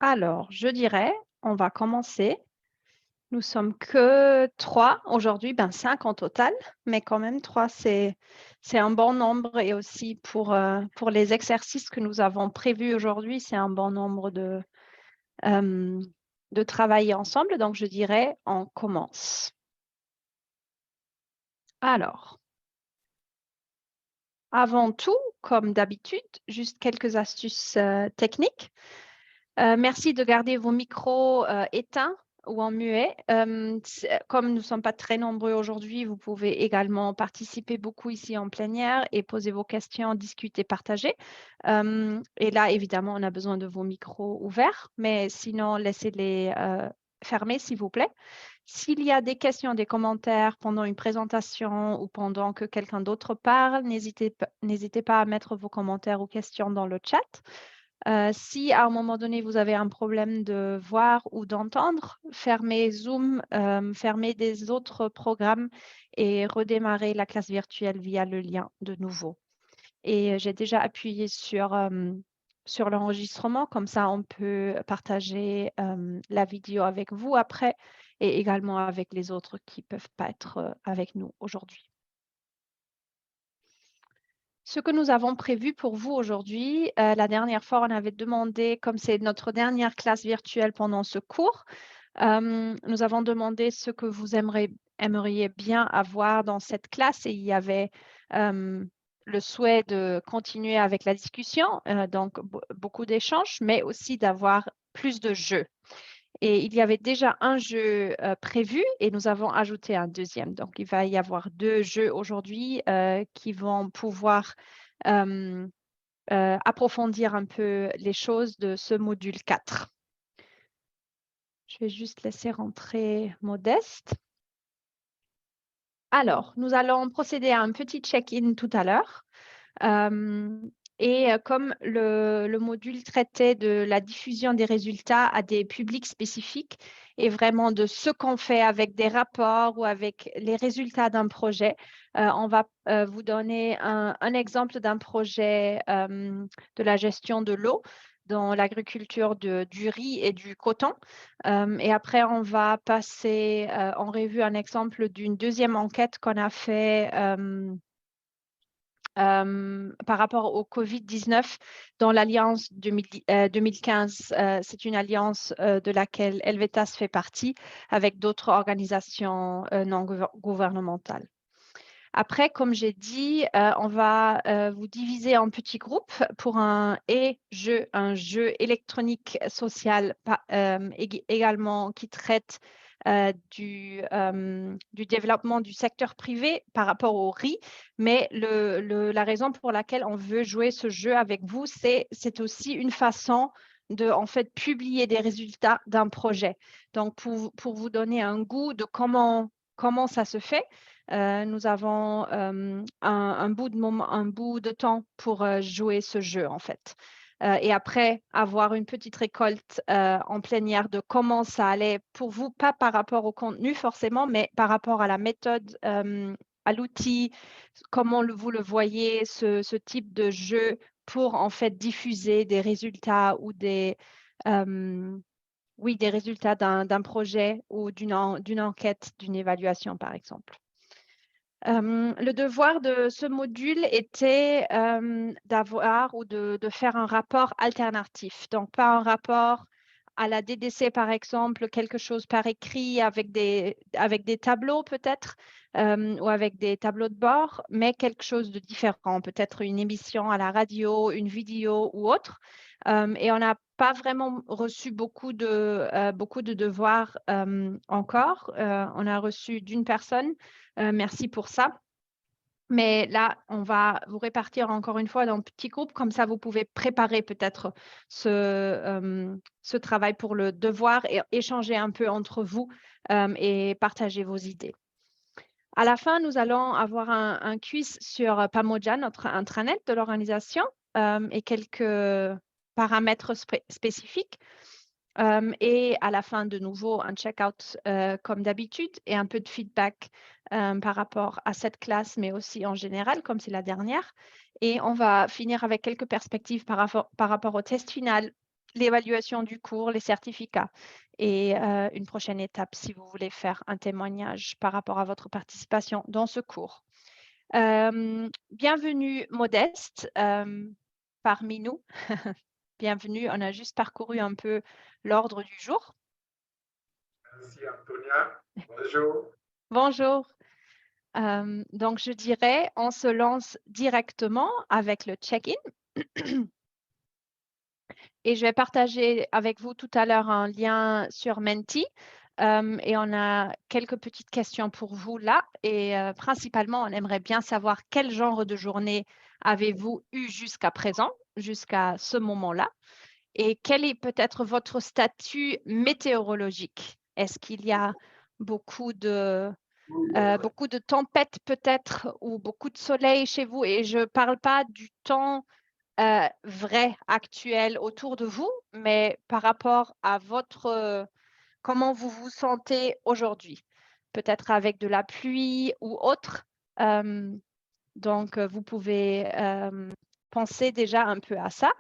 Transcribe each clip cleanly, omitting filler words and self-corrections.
Alors, je dirais, on va commencer. Nous sommes que 3 aujourd'hui, ben 5 en total, mais quand même 3, c'est un bon nombre et aussi pour les exercices que nous avons prévus aujourd'hui, c'est un bon nombre hem, de travailler ensemble. Donc je dirais, on commence. Alors, avant tout, comme d'habitude, juste quelques astuces, techniques. Merci de garder vos micros, éteints ou en muet. Comme nous ne sommes pas très nombreux aujourd'hui, vous pouvez également participer beaucoup ici en plénière et poser vos questions, discuter, partager. Et là, évidemment, on a besoin de vos micros ouverts, mais sinon, laissez-les, fermés, s'il vous plaît. S'il y a des questions, des commentaires pendant une présentation ou pendant que quelqu'un d'autre parle, n'hésitez pas à mettre vos commentaires ou questions dans le chat. Si à un moment donné, vous avez un problème de voir ou d'entendre, fermez Zoom, fermez des autres programmes et redémarrez la classe virtuelle via le lien de nouveau. Et j'ai déjà appuyé sur l'enregistrement, comme ça on peut partager, la vidéo avec vous après et également avec les autres qui peuvent pas être, avec nous aujourd'hui. Ce que nous avons prévu pour vous aujourd'hui, la dernière fois, on avait demandé, comme c'est notre dernière classe virtuelle pendant ce cours, nous avons demandé ce que vous aimeriez bien avoir dans cette classe et il y avait, le souhait de continuer avec la discussion, donc beaucoup d'échanges, mais aussi d'avoir plus de jeux. Et il y avait déjà un jeu, prévu et nous avons ajouté un deuxième. Donc il va y avoir 2 jeux aujourd'hui, qui vont pouvoir, hem, approfondir un peu les choses de ce module 4. Je vais juste laisser rentrer Modeste. Alors, nous allons procéder à un petit check-in tout à l'heure. Comme le module traitait de la diffusion des résultats à des publics spécifiques et vraiment de ce qu'on fait avec des rapports ou avec les résultats d'un projet, on va, vous donner un exemple d'un projet, de la gestion de l'eau dans l'agriculture du riz et du coton. Et après on va passer, en revue un exemple d'une deuxième enquête qu'on a fait, par rapport au Covid-19 dans l'alliance 2015. C'est une alliance, de laquelle Helvetas fait partie avec d'autres organisations, non gouvernementales. Après, comme j'ai dit, on va, vous diviser en petits groupes pour un jeu électronique social également qui traite, du développement du secteur privé par rapport au riz. Mais la raison pour laquelle on veut jouer ce jeu avec vous, c'est aussi une façon de, en fait, publier des résultats d'un projet. Donc pour vous donner un goût de comment ça se fait, nous avons, un bout de temps pour, jouer ce jeu, en fait. Et après avoir une petite récolte, en plénière de comment ça allait pour vous, pas par rapport au contenu forcément, mais par rapport à la méthode, à l'outil, comment vous le voyez, ce type de jeu pour, en fait, diffuser des résultats ou hem, oui, des résultats d'un projet ou d'une enquête, d'une évaluation, par exemple. Le devoir de ce module était, d'avoir ou de faire un rapport alternatif. Donc pas un rapport à la DDC, par exemple, quelque chose par écrit avec des tableaux peut-être, ou avec des tableaux de bord, mais quelque chose de différent, peut-être une émission à la radio, une vidéo ou autre. Et on n'a pas vraiment reçu beaucoup de devoirs, encore. On a reçu d'une personne. Merci pour ça. Mais là, on va vous répartir encore une fois dans petits groupes, comme ça vous pouvez préparer peut-être ce travail pour le devoir et échanger un peu entre vous, et partager vos idées. À la fin, nous allons avoir un quiz sur Pamoja, notre intranet de l'organisation, et quelques paramètres spécifiques. Et à la fin, de nouveau, un check-out, comme d'habitude et un peu de feedback, par rapport à cette classe, mais aussi en général, comme c'est la dernière. Et on va finir avec quelques perspectives par rapport au test final l'évaluation du cours, les certificats et une prochaine étape si vous voulez faire un témoignage par rapport à votre participation dans ce cours. Bienvenue Modeste parmi nous. Bienvenue, on a juste parcouru un peu l'ordre du jour. Merci Antonia. Bonjour. Bonjour. Donc, je dirais, on se lance directement avec le check-in. Et je vais partager avec vous tout à l'heure un lien sur Menti. Et on a quelques petites questions pour vous là. Et principalement, on aimerait bien savoir quel genre de journée avez-vous eu jusqu'à présent, jusqu'à ce moment-là. Et quel est peut-être votre statut météorologique? Est-ce qu'il y a beaucoup de tempêtes peut-être ou beaucoup de soleil chez vous? Et je ne parle pas du temps vrai, actuel autour de vous, mais par rapport à votre, comment vous vous sentez aujourd'hui, peut-être avec de la pluie ou autre. Donc, vous pouvez penser déjà un peu à ça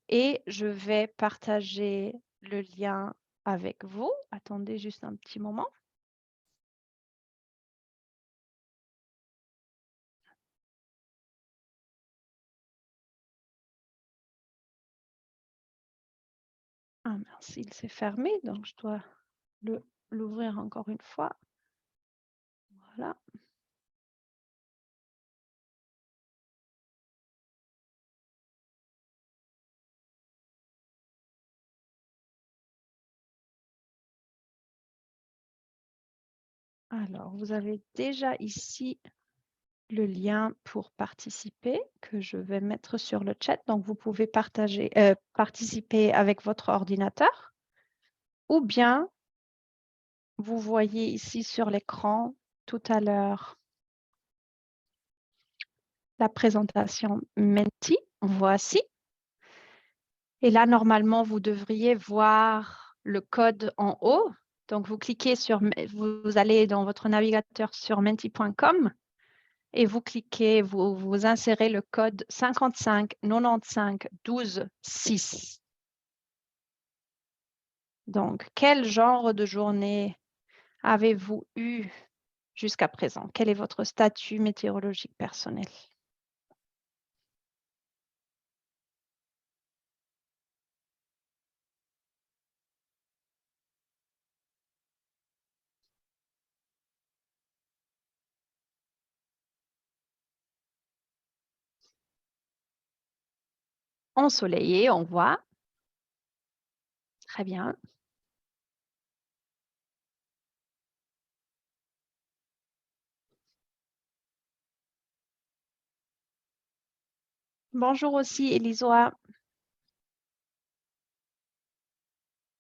et je vais partager le lien avec vous. Attendez juste un petit moment. Ah mince, il s'est fermé, donc je dois l'ouvrir encore une fois. Voilà. Alors, vous avez déjà ici le lien pour participer que je vais mettre sur le chat. Donc, vous pouvez participer avec votre ordinateur ou bien vous voyez ici sur l'écran tout à l'heure la présentation Menti. Voici. Et là, normalement, vous devriez voir le code en haut. Donc, vous cliquez sur, vous allez dans votre navigateur sur menti.com et vous cliquez, vous insérez le code 55 95 12 6. Donc, quel genre de journée avez-vous eu jusqu'à présent? Quel est votre statut météorologique personnel? Ensoleillé, on voit. Très bien. Bonjour aussi, Elisoa.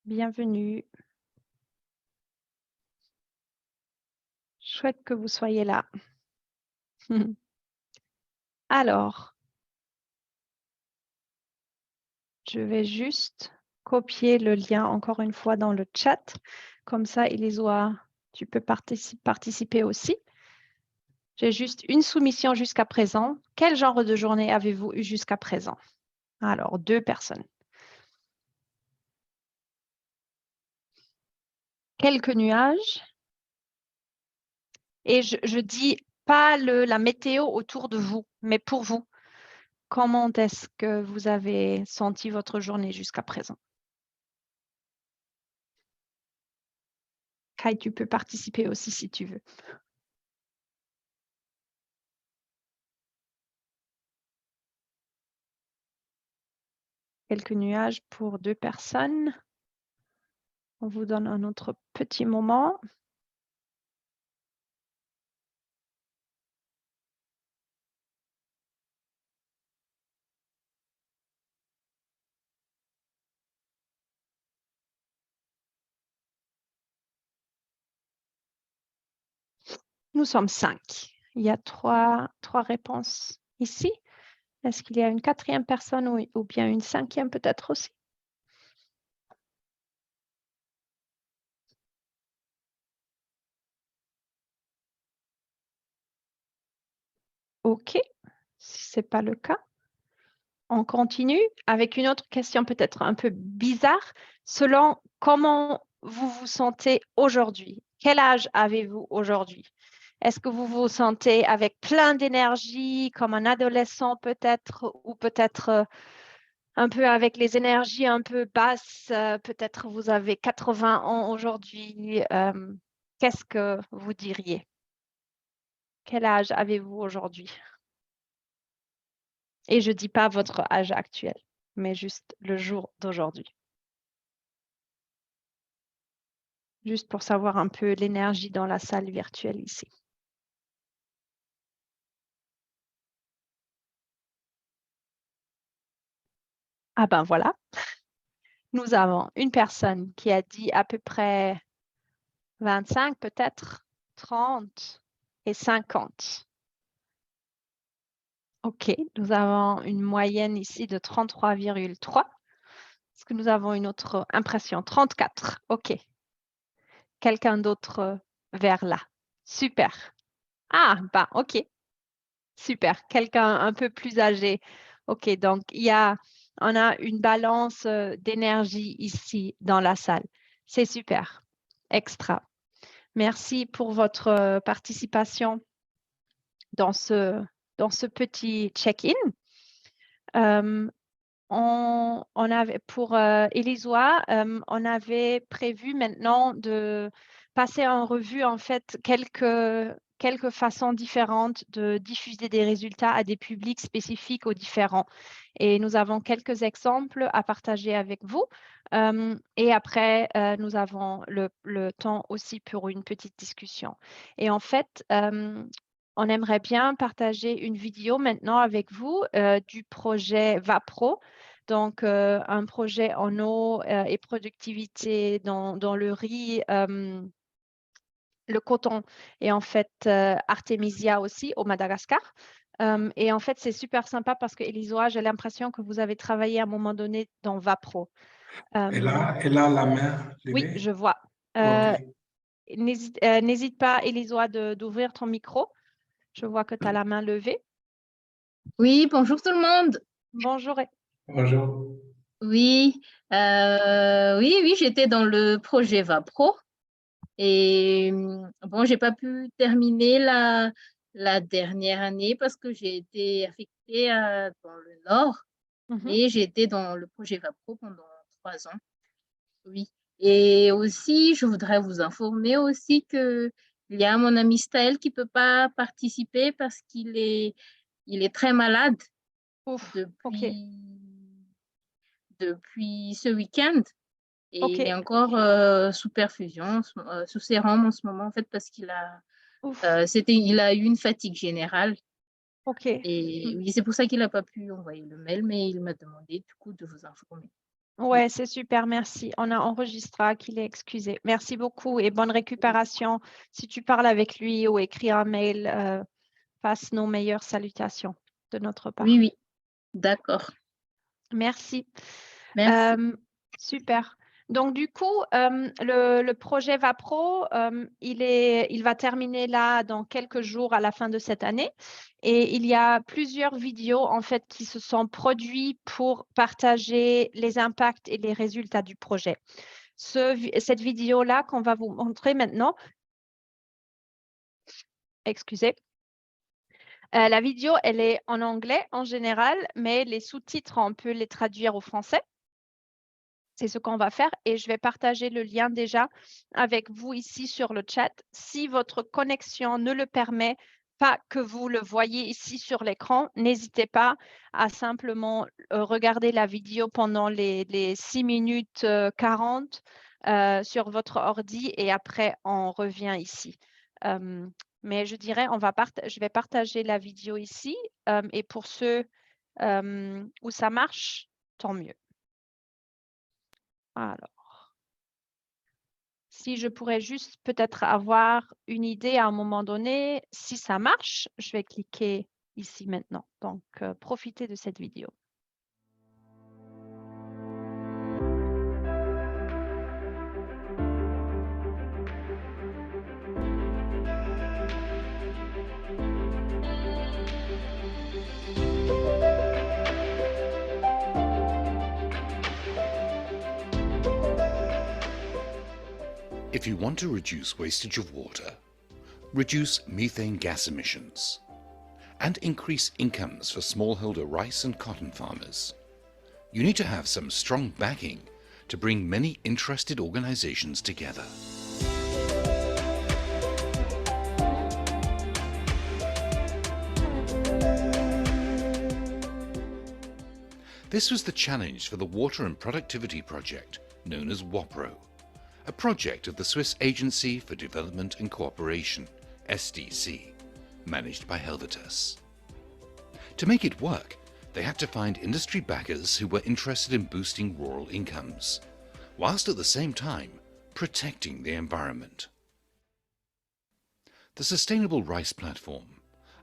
Bienvenue. Chouette que vous soyez là. Alors, je vais juste copier le lien encore une fois dans le chat. Comme ça, Elisoa, tu peux participer aussi. J'ai juste une soumission jusqu'à présent. Quel genre de journée avez-vous eu jusqu'à présent? Alors, 2 personnes. Quelques nuages. Et je dis pas la météo autour de vous, mais pour vous. Comment est-ce que vous avez senti votre journée jusqu'à présent? Kai, tu peux participer aussi si tu veux. Quelques nuages pour 2 personnes. On vous donne un autre petit moment. Nous sommes 5. Il y a trois réponses ici. Est-ce qu'il y a une 4e personne ou bien une 5e peut-être aussi? OK. Si ce n'est pas le cas, On continue avec une autre question peut-être un peu bizarre. Selon comment vous vous sentez aujourd'hui, quel âge avez-vous aujourd'hui? Est-ce que vous vous sentez avec plein d'énergie, comme un adolescent peut-être, ou peut-être un peu avec les énergies un peu basses? Peut-être vous avez 80 ans aujourd'hui. Qu'est-ce que vous diriez? Quel âge avez-vous aujourd'hui? Et je ne dis pas votre âge actuel, mais juste le jour d'aujourd'hui. Juste pour savoir un peu l'énergie dans la salle virtuelle ici. Ah ben voilà, nous avons une personne qui a dit à peu près 25, peut-être 30 et 50. OK, nous avons une moyenne ici de 33,3. Est-ce que nous avons une autre impression? 34. OK. Quelqu'un d'autre vers là. Super. Ah, ben OK. Super. Quelqu'un un peu plus âgé. OK, donc on a une balance d'énergie ici dans la salle. C'est super. Extra. Merci pour votre participation dans ce petit check-in. On avait pour Élisoa, on avait prévu maintenant de passer en revue en fait quelques façons différentes de diffuser des résultats à des publics spécifiques aux différents. Et nous avons quelques exemples à partager avec vous. Et après, nous avons le temps aussi pour une petite discussion. Et en fait, on aimerait bien partager une vidéo maintenant avec vous du projet VAPRO. Donc, un projet en eau et productivité dans le riz, le coton et en fait Artemisia aussi au Madagascar. Et en fait, c'est super sympa parce que Elisoa, j'ai l'impression que vous avez travaillé à un moment donné dans VAPRO. Elle a la main Oui, levée. je vois. Ok. N'hésite pas, Elisoa, d'ouvrir ton micro. Je vois que tu as la main levée. Oui, bonjour tout le monde. Bonjour. Bonjour. Oui, oui, j'étais dans le projet VAPRO et bon, j'ai pas pu terminer la dernière année parce que j'ai été affectée dans le Nord, mais j'ai été dans le projet VAPRO pendant 3 ans. Oui, et aussi, je voudrais vous informer aussi que il y a mon ami Staël qui peut pas participer parce qu'il est très malade Ouf, ok. depuis ce week-end et Ok. il est encore sous perfusion, sous sérum en ce moment en fait parce qu'il a Ouf. il a eu une fatigue générale Ok. et oui, c'est pour ça qu'il n'a pas pu envoyer le mail, mais il m'a demandé du coup de vous informer. Ouais, c'est super, merci. On a enregistré qu'il est excusé. Merci beaucoup et bonne récupération. Si tu parles avec lui ou écris un mail, passe nos meilleures salutations de notre part. Oui, d'accord. Merci. Merci. Super. Donc, du coup, le projet VAPRO, il va terminer là dans quelques jours à la fin de cette année. Et il y a plusieurs vidéos, en fait, qui se sont produites pour partager les impacts et les résultats du projet. Cette vidéo-là qu'on va vous montrer maintenant, excusez, la vidéo, elle est en anglais en général, mais les sous-titres, on peut les traduire au français. C'est ce qu'on va faire et je vais partager le lien déjà avec vous ici sur le chat. Si votre connexion ne le permet pas que vous le voyez ici sur l'écran, n'hésitez pas à simplement regarder la vidéo pendant les 6 minutes 40 sur votre ordi et après on revient ici. Mais je dirais, je vais partager la vidéo ici et pour ceux où ça marche, tant mieux. Alors, si je pourrais juste peut-être avoir une idée à un moment donné, si ça marche, je vais cliquer ici maintenant. Donc, profitez de cette vidéo. If you want to reduce wastage of water, reduce methane gas emissions, and increase incomes for smallholder rice and cotton farmers, you need to have some strong backing to bring many interested organizations together. This was the challenge for the Water and Productivity Project, known as WAPRO, a project of the Swiss Agency for Development and Cooperation, SDC, managed by Helvetas. To make it work, they had to find industry backers who were interested in boosting rural incomes, whilst at the same time protecting the environment. The Sustainable Rice Platform,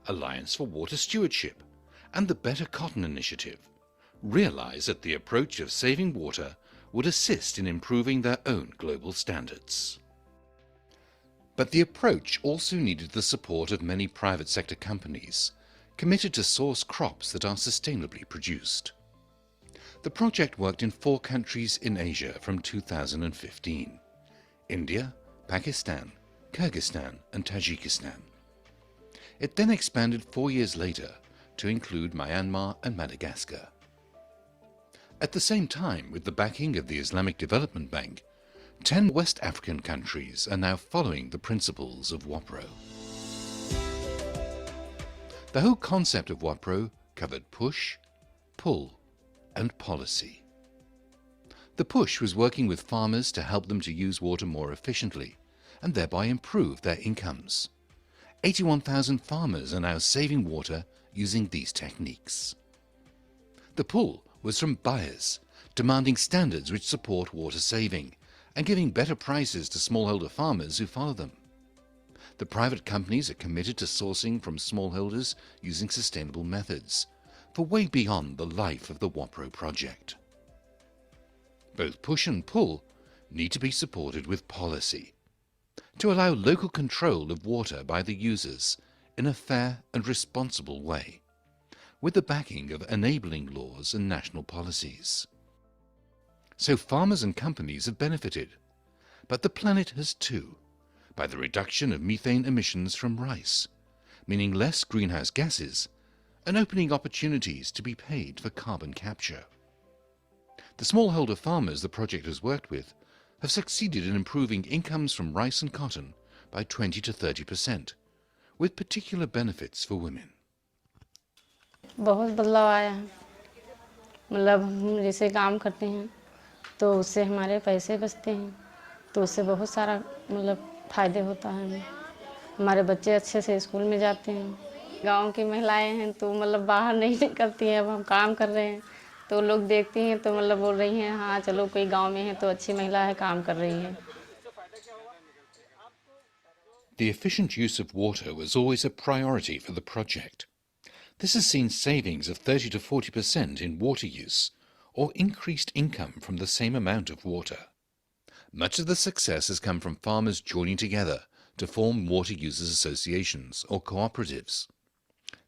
Alliance for Water Stewardship, and the Better Cotton Initiative realized that the approach of saving water would assist in improving their own global standards. But the approach also needed the support of many private sector companies committed to source crops that are sustainably produced. The project worked in 4 countries in Asia from 2015: India, Pakistan, Kyrgyzstan, and Tajikistan. It then expanded 4 years later to include Myanmar and Madagascar. At the same time, with the backing of the Islamic Development Bank, 10 West African countries are now following the principles of WAPRO. The whole concept of WAPRO covered push, pull, and policy. The push was working with farmers to help them to use water more efficiently and thereby improve their incomes. 81,000 farmers are now saving water using these techniques. The pull was from buyers, demanding standards which support water saving and giving better prices to smallholder farmers who follow them. The private companies are committed to sourcing from smallholders using sustainable methods, for way beyond the life of the WAPRO project. Both push and pull need to be supported with policy, to allow local control of water by the users in a fair and responsible way, with the backing of enabling laws and national policies. So farmers and companies have benefited, but the planet has too, by the reduction of methane emissions from rice, meaning less greenhouse gases and opening opportunities to be paid for carbon capture. The smallholder farmers the project has worked with have succeeded in improving incomes from rice and cotton by 20 to 30%, with particular benefits for women. बहुत बदलाव आया है, मतलब हम जैसे काम करते हैं तो उससे हमारे पैसे बचते हैं, तो उससे बहुत सारा मतलब फ़ायदे होता है हमें। हमारे बच्चे अच्छे से स्कूल में जाते हैं। गांव की महिलाएं हैं तो मतलब बाहर नहीं निकलती हैं, अब हम काम कर रहे हैं तो लोग देखती हैं तो मतलब बोल रही हैं हाँ चलो कोई गांव में है तो अच्छी महिला है काम कर रही है। The efficient use of water was always a priority for the project. This has seen savings of 30 to 40% in water use, or increased income from the same amount of water. Much of the success has come from farmers joining together to form water users associations or cooperatives.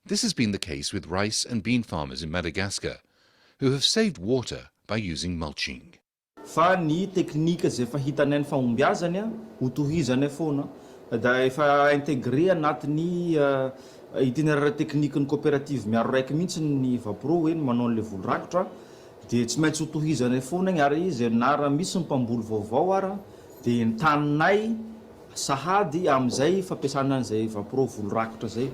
This has been the case with rice and bean farmers in Madagascar, who have saved water by using mulching. Fa ny teknika zay efa hitanay ny fahombiazany ho tohizany foana da efa intégré anatin'ny itinéraire tekniky ny coopérative miaro raiky mihitsy ny WAPRO hoe manao an'le volo rakotra de tsy maintsy ho tohizany foana igny ary izy na raha misy mpamboly vaovao ara de ny taninay sahady am'izay fampiasana an'izay WAPRO volo rakotra zay.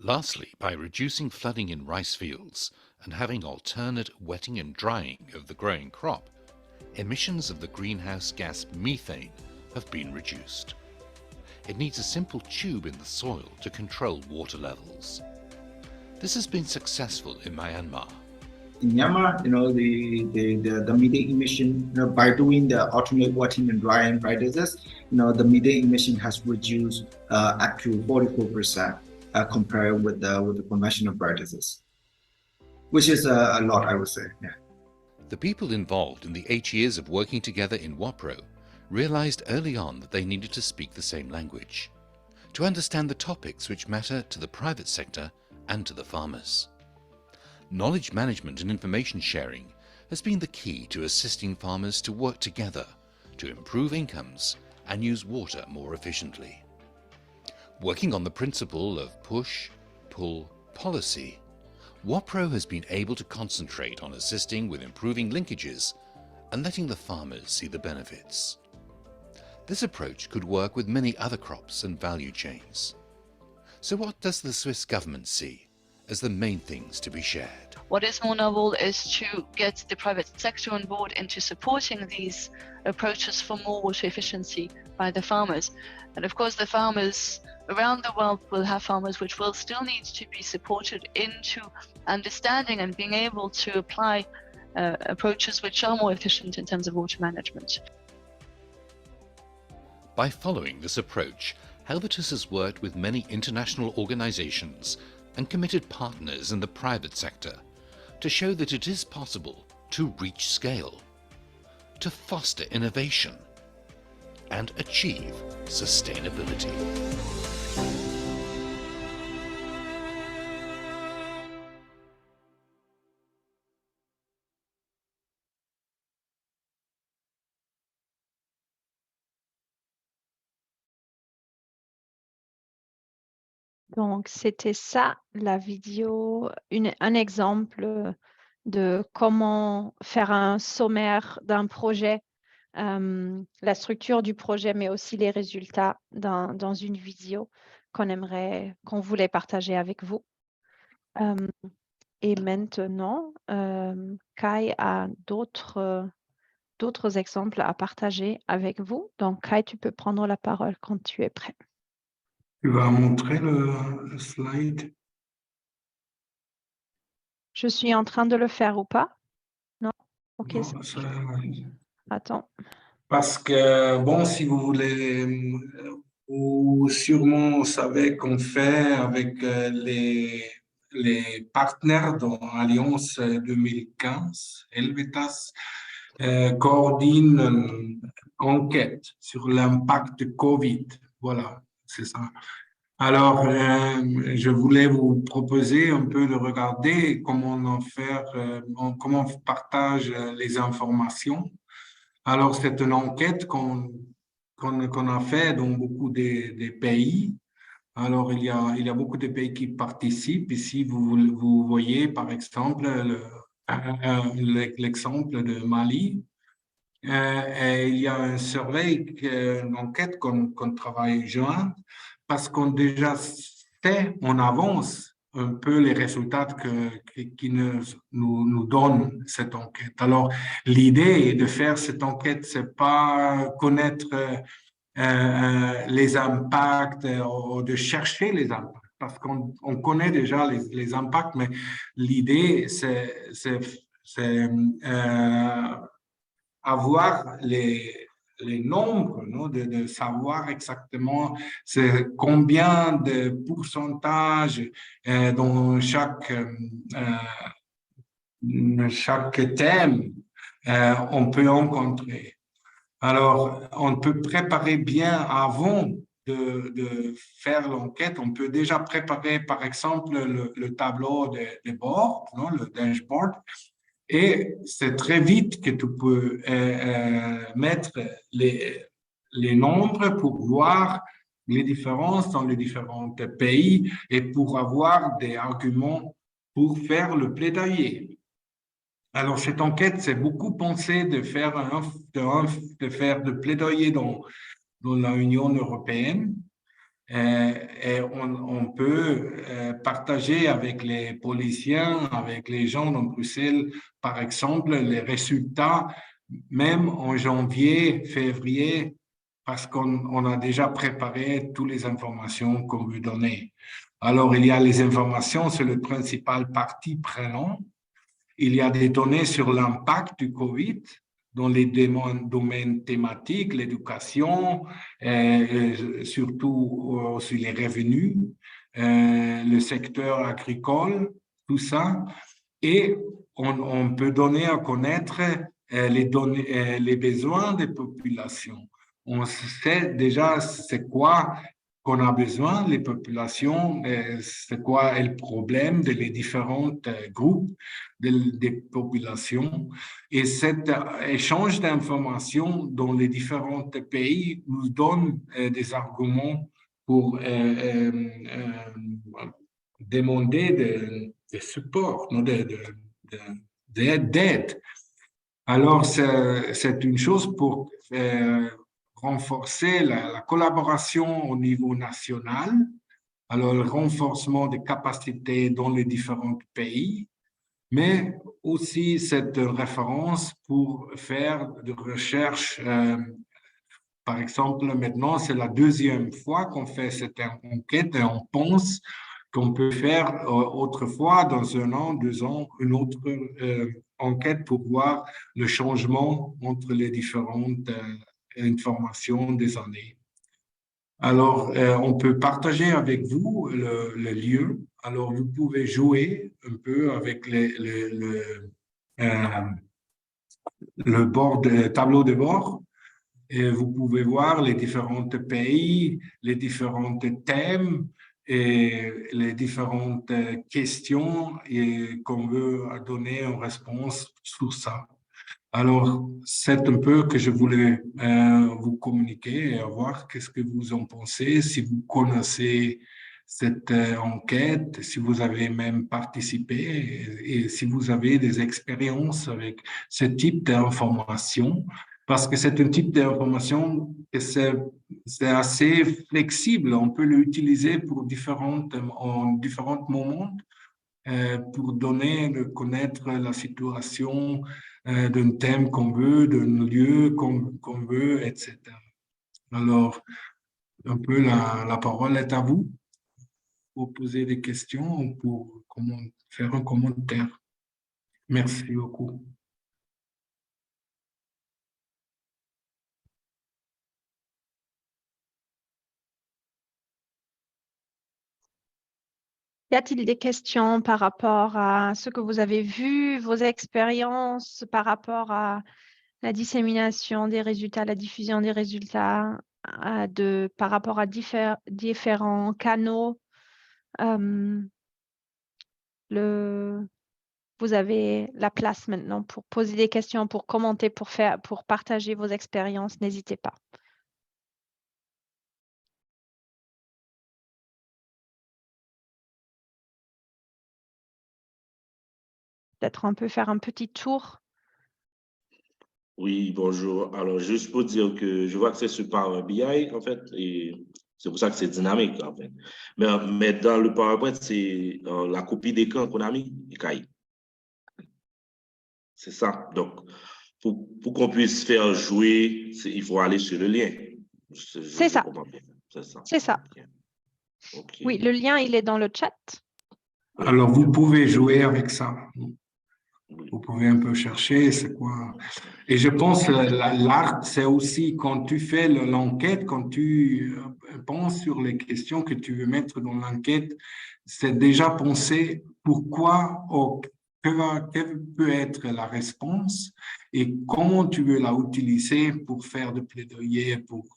Lastly, by reducing flooding in rice fields and having alternate wetting and drying of the growing crop, emissions of the greenhouse gas methane have been reduced. It needs a simple tube in the soil to control water levels. This has been successful in Myanmar. In Myanmar, the methane emission, by doing the alternate wetting and drying practices, the methane emission has reduced up to 44%. Compared with the conventional practices, which is a lot, I would say. Yeah. The people involved in the 8 years of working together in WAPRO realized early on that they needed to speak the same language, to understand the topics which matter to the private sector and to the farmers. Knowledge management and information sharing has been the key to assisting farmers to work together to improve incomes and use water more efficiently. Working on the principle of push-pull policy, WAPRO has been able to concentrate on assisting with improving linkages and letting the farmers see the benefits. This approach could work with many other crops and value chains. So what does the Swiss government see as the main things to be shared? What is more novel is to get the private sector on board into supporting these approaches for more water efficiency by the farmers. And of course, the farmers around the world will have farmers which will still need to be supported into understanding and being able to apply approaches which are more efficient in terms of water management. By following this approach, Helvetus has worked with many international organizations and committed partners in the private sector to show that it is possible to reach scale, to foster innovation, and achieve sustainability. Donc, c'était ça, la vidéo, un exemple de comment faire un sommaire d'un projet, la structure du projet, mais aussi les résultats dans une vidéo qu'on voulait partager avec vous. Et maintenant, Kai a d'autres exemples à partager avec vous. Donc, Kai, tu peux prendre la parole quand tu es prêt. Tu vas montrer le slide? Je suis en train de le faire ou pas? Non? Ok. Non, Attends. parce que, bon, si vous voulez, vous sûrement savez qu'on fait avec les partenaires dans l'Alliance 2015, Helvetas, coordine une enquête sur l'impact de Covid. Voilà, c'est ça. Alors, je voulais vous proposer un peu de regarder comment comment on partage les informations. Alors, c'est une enquête qu'on a fait dans beaucoup des pays. Alors, il y a beaucoup de pays qui participent. Ici, vous voyez, par exemple, l'exemple de Mali. Et il y a un survey, une enquête qu'on travaille joint parce qu'on déjà sait en avance un peu les résultats qui nous donnent cette enquête. Alors, l'idée de faire cette enquête, c'est pas connaître les impacts ou de chercher les impacts, parce qu'on connaît déjà les impacts, mais l'idée, c'est avoir les nombres, non? De savoir exactement combien de pourcentage dans chaque thème on peut rencontrer. Alors, on peut préparer bien avant de faire l'enquête. On peut déjà préparer, par exemple, le tableau de bord, non? Le dashboard. Et c'est très vite que tu peux mettre les nombres pour voir les différences dans les différents pays et pour avoir des arguments pour faire le plaidoyer. Alors, cette enquête, c'est beaucoup pensé de faire de plaidoyer dans l'Union européenne. Et on peut partager avec les policiers, avec les gens dans Bruxelles, par exemple, les résultats, même en janvier, février, parce qu'on a déjà préparé toutes les informations qu'on veut donner. Alors, il y a les informations sur le principal parti prenant. Il y a des données sur l'impact du Covid dans les domaines thématiques, l'éducation, surtout sur les revenus, le secteur agricole, tout ça. Et on peut donner à connaître les besoins des populations. On sait déjà c'est quoi qu'on a besoin, les populations, c'est quoi est le problème des différents groupes des populations. Et cet échange d'informations dans les différents pays nous donne des arguments pour demander de support, d'aide. Alors, c'est une chose pour renforcer la collaboration au niveau national, alors le renforcement des capacités dans les différents pays, mais aussi cette référence pour faire de recherche. Par exemple, maintenant, c'est la deuxième fois qu'on fait cette enquête et on pense qu'on peut faire autrefois, dans 1 an, 2 ans, une autre enquête pour voir le changement entre les différentes informations des années. Alors, on peut partager avec vous le lieu. Alors, vous pouvez jouer un peu avec le tableau de bord. Et vous pouvez voir les différents pays, les différents thèmes et les différentes questions qu'on veut donner en réponse sur ça. Alors, c'est un peu que je voulais vous communiquer et voir qu'est-ce que vous en pensez, si vous connaissez cette enquête, si vous avez même participé et si vous avez des expériences avec ce type d'information, parce que c'est un type d'information que c'est assez flexible, on peut l'utiliser pour en différents moments pour de connaître la situation d'un thème qu'on veut, d'un lieu qu'on veut, etc. Alors, un peu la parole est à vous pour poser des questions ou pour faire un commentaire. Merci beaucoup. Y a-t-il des questions par rapport à ce que vous avez vu, vos expériences par rapport à la dissémination des résultats, la diffusion des résultats, par rapport à différents canaux? Vous avez la place maintenant pour poser des questions, pour commenter, pour partager vos expériences. N'hésitez pas. Peut-être on peut faire un petit tour. Oui, bonjour. Alors, juste pour dire que je vois que c'est sur Power BI, en fait, et c'est pour ça que c'est dynamique, en fait. Mais dans le PowerPoint, c'est la copie d'écran qu'on a mis, Ikaï. C'est ça. Donc, pour qu'on puisse faire jouer, il faut aller sur le lien. C'est ça. C'est ça. C'est ça. Okay. Oui, le lien, il est dans le chat. Alors, vous pouvez jouer avec ça. Vous pouvez un peu chercher, c'est quoi. Et je pense que l'art, c'est aussi quand tu fais l'enquête, quand tu penses sur les questions que tu veux mettre dans l'enquête, c'est déjà penser pourquoi, quelle peut être la réponse et comment tu veux la utiliser pour faire de plaidoyer, pour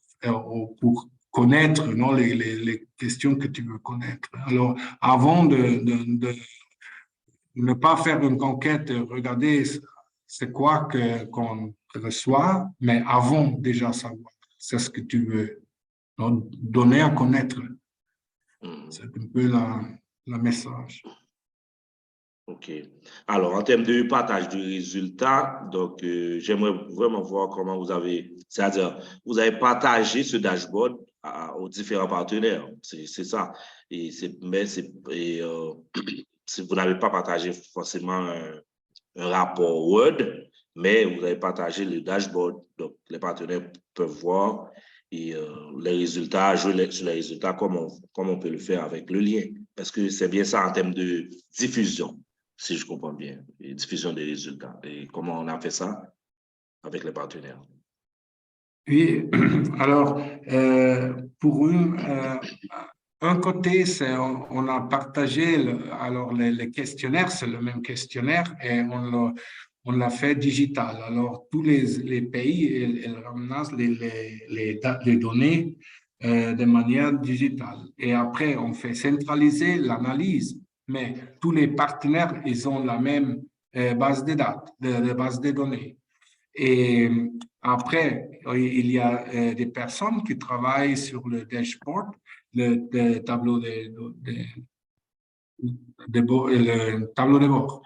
connaître les questions que tu veux connaître. Alors, avant de ne pas faire une enquête, regarder c'est quoi qu'on reçoit, mais avant déjà savoir, c'est ce que tu veux donner à connaître. C'est un peu le message. OK. Alors, en termes de partage de résultats, donc, j'aimerais vraiment voir comment vous avez, c'est-à-dire, vous avez partagé ce dashboard aux différents partenaires. C'est ça. Si vous n'avez pas partagé forcément un rapport Word, mais vous avez partagé le dashboard. Donc, les partenaires peuvent voir et les résultats, jouer sur les résultats comme on peut le faire avec le lien. Parce que c'est bien ça en termes de diffusion, si je comprends bien, et diffusion des résultats. Et comment on a fait ça avec les partenaires? Oui, alors, pour un côté, on a partagé les questionnaires, c'est le même questionnaire et on l'a fait digital. Alors, tous les pays, ils ramassent les données de manière digitale. Et après, on fait centraliser l'analyse, mais tous les partenaires, ils ont la même base de base de données. Et après, il y a des personnes qui travaillent sur le dashboard, le tableau le tableau de bord.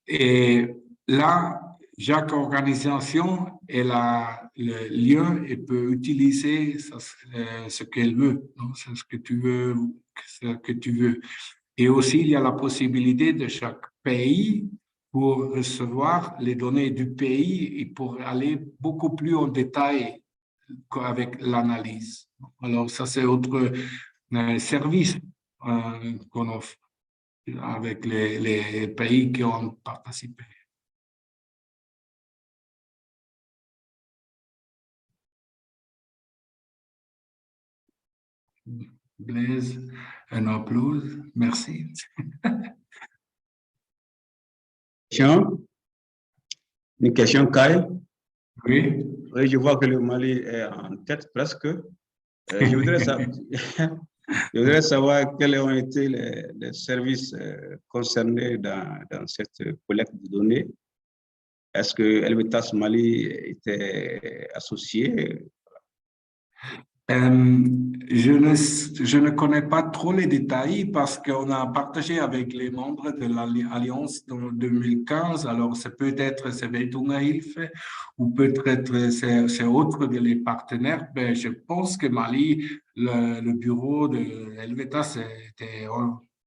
Et là, chaque organisation elle a le lien et peut utiliser ce qu'elle veut, c'est ce que tu veux, ce que tu veux. Et aussi, il y a la possibilité de chaque pays pour recevoir les données du pays et pour aller beaucoup plus en détail avec l'analyse. Alors, ça, c'est autre service qu'on offre avec les pays qui ont participé. Blaise, un applause. Merci. Une question, Kai. Oui. Oui, je vois que le Mali est en tête presque. Je voudrais savoir quels ont été les services concernés dans cette collecte de données. Est-ce que Helvetas Mali était associé? Je ne connais pas trop les détails parce qu'on a partagé avec les membres de l'Alliance en 2015. Alors, c'est peut-être c'est Vetunga Hilfe ou peut-être c'est autre de les partenaires. Mais je pense que Mali, le bureau de Helvetas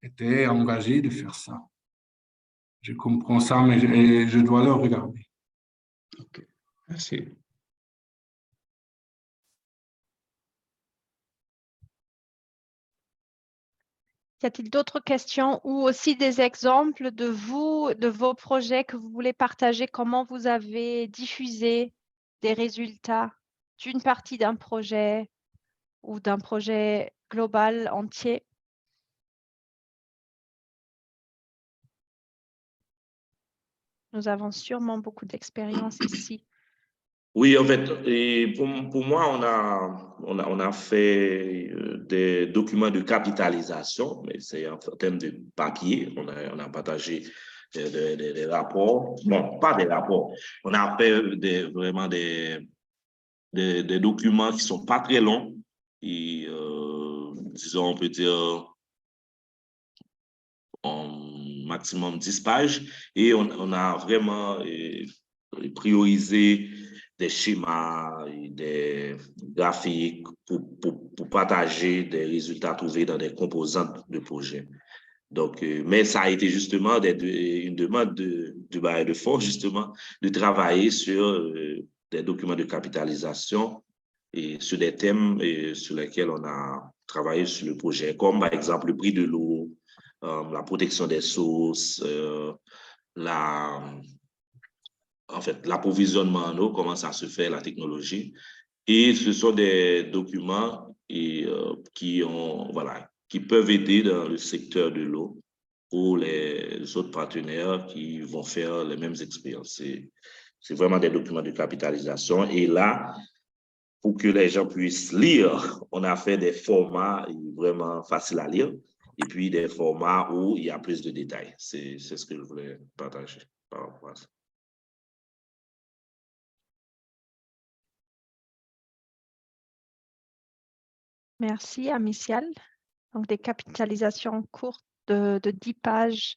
était engagé de faire ça. Je comprends ça, mais je dois le regarder. Ok, merci. Y a-t-il d'autres questions ou aussi des exemples de vos projets que vous voulez partager? Comment vous avez diffusé des résultats d'une partie d'un projet ou d'un projet global entier? Nous avons sûrement beaucoup d'expérience ici. Oui, en fait, et pour moi, on a fait des documents de capitalisation, mais c'est en termes de papier. On a partagé des rapports. Non, pas des rapports. On a fait vraiment des documents qui sont pas très longs. Et disons, on peut dire en maximum 10 pages. Et on a vraiment priorisé des schémas, des graphiques pour partager des résultats trouvés dans des composantes de projet. Donc, mais ça a été justement une demande du bailleur de fonds, justement, de travailler sur des documents de capitalisation et sur des thèmes sur lesquels on a travaillé sur le projet, comme par exemple le prix de l'eau, la protection des sources, en fait, l'approvisionnement en eau, comment ça se fait, la technologie. Et ce sont des documents qui peuvent aider dans le secteur de l'eau pour les autres partenaires qui vont faire les mêmes expériences. C'est vraiment des documents de capitalisation. Et là, pour que les gens puissent lire, on a fait des formats vraiment faciles à lire et puis des formats où il y a plus de détails. C'est ce que je voulais partager par rapport à ça. Merci, Amical. Donc, des capitalisations courtes de 10 pages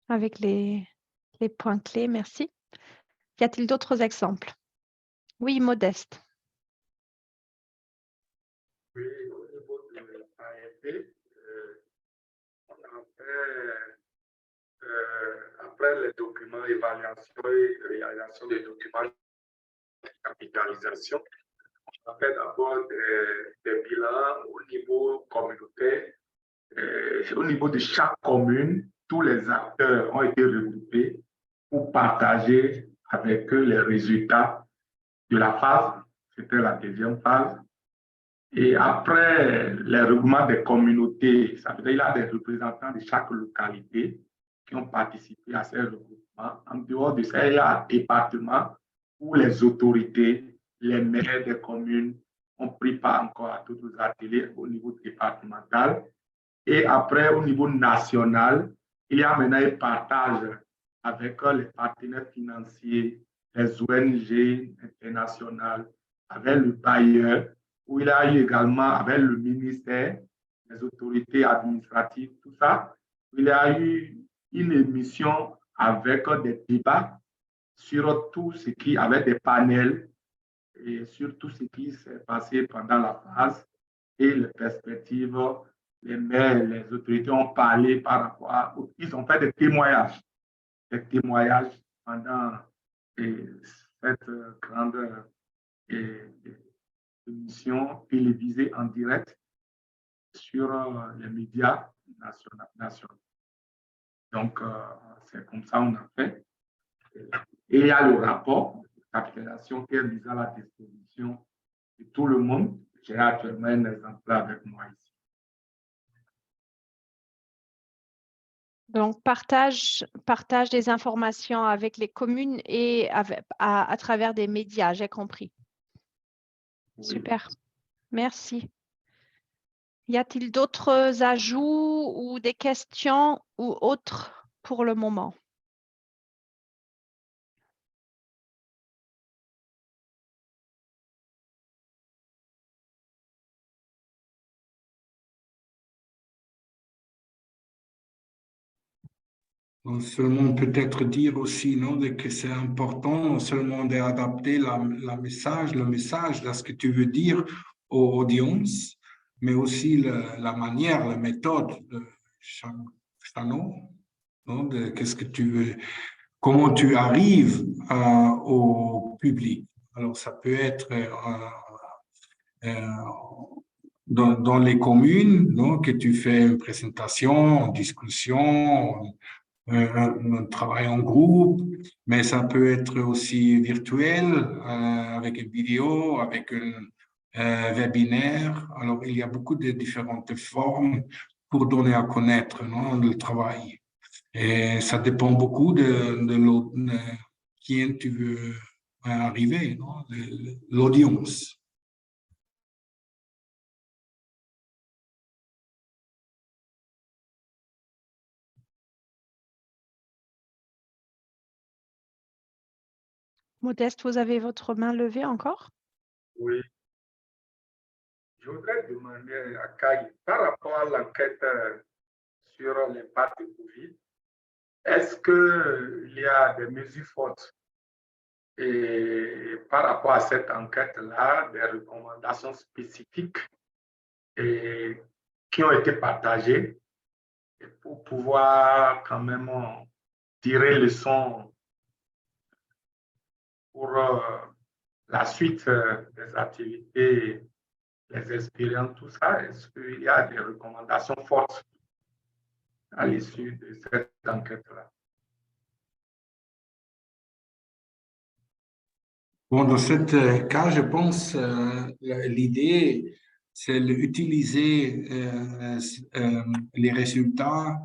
avec les points clés. Merci. Y a-t-il d'autres exemples? Oui, Modeste. Oui, au niveau de l'AFP, on a fait, après les documents évaluation et réalisation des documents de capitalisation, on a fait d'abord des bilans au niveau communautaire. Au niveau de chaque commune, tous les acteurs ont été regroupés pour partager avec eux les résultats de la phase. C'était la deuxième phase. Et après les regroupements des communautés, ça veut dire qu'il y a des représentants de chaque localité qui ont participé à ces regroupements. En dehors de ça, il y a un département où les autorités, les maires des communes, on ne prie pas encore à tous les ateliers au niveau départemental. Et après, au niveau national, il y a maintenant un partage avec les partenaires financiers, les ONG internationales, avec le bailleur, où il y a eu également avec le ministère, les autorités administratives, tout ça. Il y a eu une émission avec des débats sur tout ce qui, avec des panels et sur tout ce qui s'est passé pendant la phase et les perspectives. Les maires, les autorités ont parlé par rapport à... Ils ont fait des témoignages pendant cette grande émission télévisée en direct sur les médias nationaux. Donc, c'est comme ça qu'on a fait. Et il y a le rapport de capitalisation qui est mis à la disposition de tout le monde. J'ai actuellement un exemplaire avec moi ici. Donc, partage des informations avec les communes et à travers des médias, j'ai compris. Oui. Super, merci. Y a-t-il d'autres ajouts ou des questions ou autres pour le moment? Non seulement peut-être dire aussi non, que c'est important non seulement d'adapter le message à ce que tu veux dire aux audiences, mais aussi la manière, la méthode de chaque non, de qu'est-ce que tu veux, comment tu arrives au public. Alors, ça peut être dans les communes, non, que tu fais une présentation, une discussion, un travail en groupe, mais ça peut être aussi virtuel, avec une vidéo, avec un webinaire. Alors, il y a beaucoup de différentes formes pour donner à connaître non, le travail. Et ça dépend beaucoup de qui tu veux arriver, l'audience. Modeste, vous avez votre main levée encore? Oui. Je voudrais demander à Kai, par rapport à l'enquête sur l'impact du Covid, est-ce qu'il y a des mesures fortes et par rapport à cette enquête-là, des recommandations spécifiques et qui ont été partagées pour pouvoir quand même tirer leçon pour la suite des activités, les expériences, tout ça? Est-ce qu'il y a des recommandations fortes à l'issue de cette enquête-là? Bon, dans ce cas, je pense l'idée, c'est d'utiliser les résultats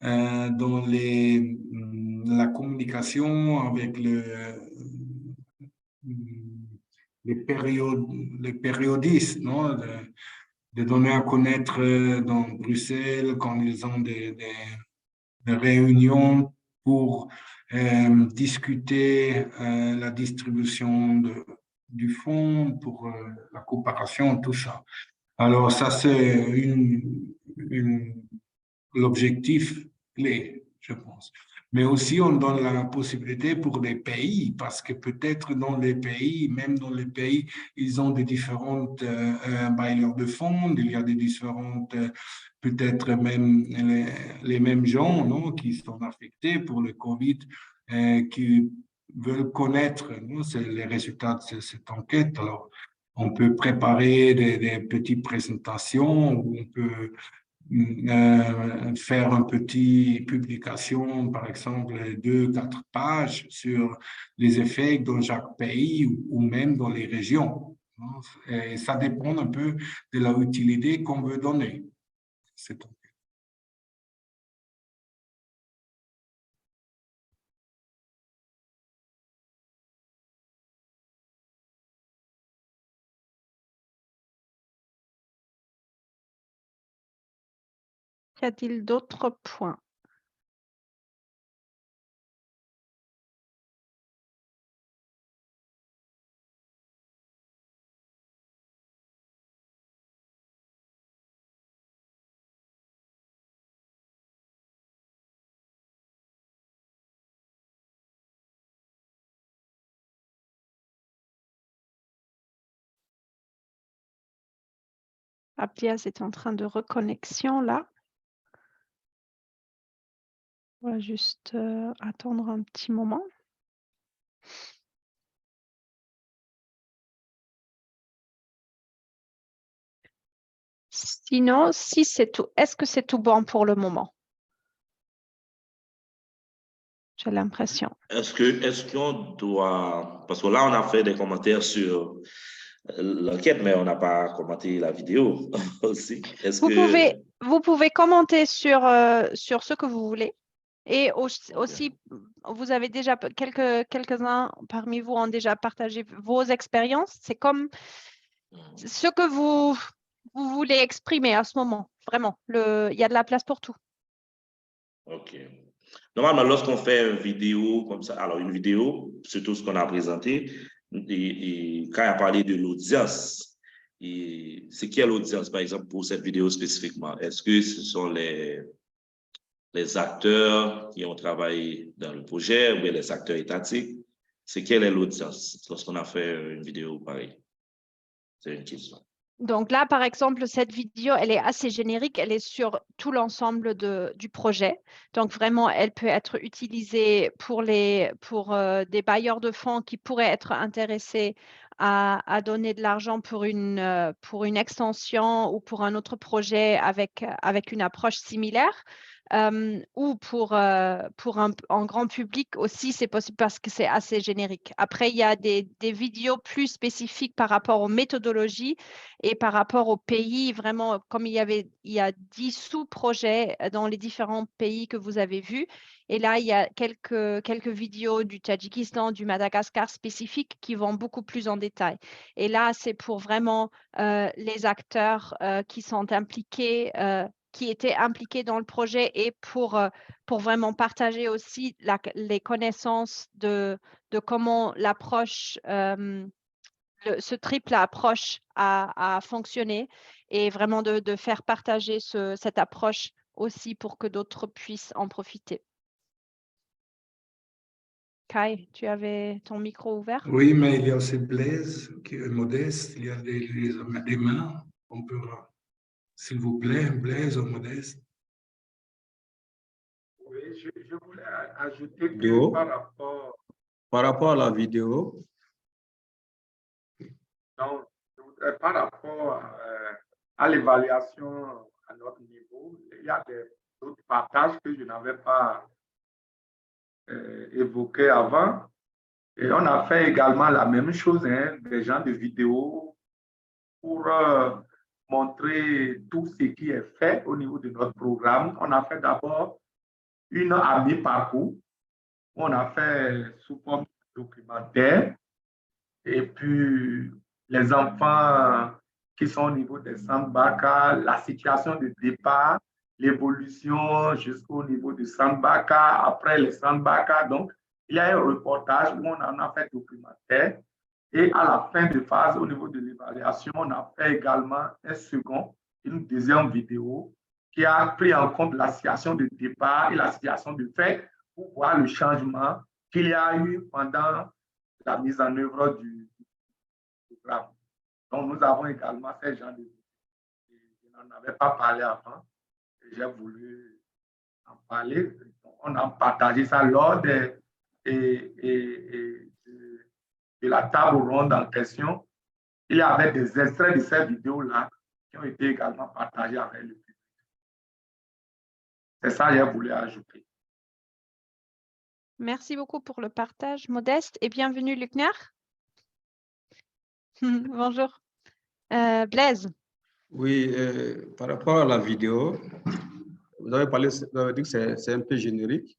dans la communication avec les périodistes, non? De donner à connaître dans Bruxelles quand ils ont des réunions pour discuter la distribution du fonds, pour la coopération, tout ça. Alors, ça, c'est l'objectif clé, je pense. Mais aussi, on donne la possibilité pour les pays, parce que peut-être dans les pays, même dans les pays, ils ont des différentes bailleurs de fonds, il y a des différentes, peut-être même les mêmes gens non, qui sont affectés pour le Covid, qui veulent connaître non, les résultats de cette enquête. Alors, on peut préparer des petites présentations, où on peut faire une petite publication, par exemple, 2-4 pages sur les effets dans chaque pays ou même dans les régions. Et ça dépend un peu de la utilité qu'on veut donner. C'est tout. Y a-t-il d'autres points? Abdias est en train de reconnexion là. On va juste attendre un petit moment. Sinon, si c'est tout, est-ce que c'est tout bon pour le moment? J'ai l'impression. Est-ce qu'on doit, parce que là, on a fait des commentaires sur l'enquête, mais on n'a pas commenté la vidéo aussi. Vous pouvez commenter sur ce que vous voulez. Et aussi, vous avez déjà quelques-uns parmi vous ont déjà partagé vos expériences. C'est comme ce que vous voulez exprimer à ce moment. Vraiment, il y a de la place pour tout. OK. Normalement, lorsqu'on fait une vidéo comme ça, alors une vidéo, surtout ce qu'on a présenté, et quand il a parlé de l'audience, c'est qui est l'audience, par exemple, pour cette vidéo spécifiquement? Est-ce que ce sont les acteurs qui ont travaillé dans le projet ou bien les acteurs étatiques? C'est quelle est l'audience lorsqu'on a fait une vidéo pareille? C'est une question. Donc là, par exemple, cette vidéo, elle est assez générique. Elle est sur tout l'ensemble du projet. Donc vraiment, elle peut être utilisée pour des bailleurs de fonds qui pourraient être intéressés à donner de l'argent pour une extension ou pour un autre projet avec une approche similaire. Ou pour un grand public aussi, c'est possible parce que c'est assez générique. Après, il y a des vidéos plus spécifiques par rapport aux méthodologies et par rapport au pays. Vraiment, comme il y a 10 sous-projets dans les différents pays que vous avez vus. Et là, il y a quelques vidéos du Tadjikistan, du Madagascar spécifiques qui vont beaucoup plus en détail. Et là, c'est pour vraiment les acteurs qui sont impliqués, qui étaient impliqués dans le projet et pour vraiment partager aussi les connaissances de comment l'approche, ce triple approche a fonctionné et vraiment de faire partager cette approche aussi pour que d'autres puissent en profiter. Kai, tu avais ton micro ouvert? Oui, mais il y a aussi Blaise, qui est Modeste, il y a des mains. On peut, s'il vous plaît, Blaise ou Modeste. Oui, je voulais ajouter que par rapport à la vidéo. Donc, je voudrais par rapport à l'évaluation à notre niveau, il y a d'autres partages que je n'avais pas évoqués avant. Et on a fait également la même chose, hein, des genres de vidéos pour montrer tout ce qui est fait au niveau de notre programme. On a fait d'abord une à mi-parcours. On a fait sous forme documentaire. Et puis, les enfants qui sont au niveau des centres BACA, la situation de départ, l'évolution jusqu'au niveau du centre BACA, après les centres BACA. Donc, il y a un reportage où on en a fait documentaire. Et à la fin de phase, au niveau de l'évaluation, on a fait également une deuxième vidéo qui a pris en compte la situation de départ et la situation de fait pour voir le changement qu'il y a eu pendant la mise en œuvre du programme. Donc, nous avons également ces gens de vidéos. Je n'en avais pas parlé avant et j'ai voulu en parler. On a partagé ça lors de la table ronde en question. Il y avait des extraits de ces vidéos-là qui ont été également partagés avec le public. C'est ça que j'ai voulu ajouter. Merci beaucoup pour le partage, Modeste, et bienvenue, Luckner. Bonjour. Blaise. Oui, par rapport à la vidéo, vous avez dit que c'est un peu générique.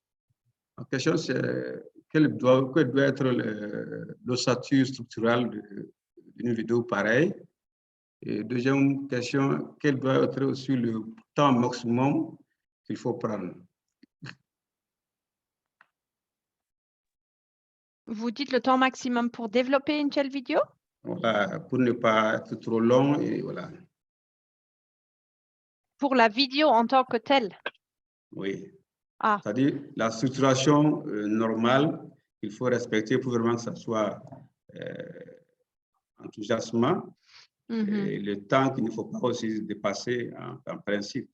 La question, c'est quel doit être l'ossature structurelle d'une vidéo pareille. Et deuxième question, quel doit être aussi le temps maximum qu'il faut prendre. Vous dites le temps maximum pour développer une telle vidéo? Voilà, pour ne pas être trop long et voilà. Pour la vidéo en tant que telle? Oui. Ah. C'est-à-dire la structuration normale qu'il faut respecter pour vraiment que ça soit enthousiasmant. Et le temps qu'il ne faut pas aussi dépasser en principe.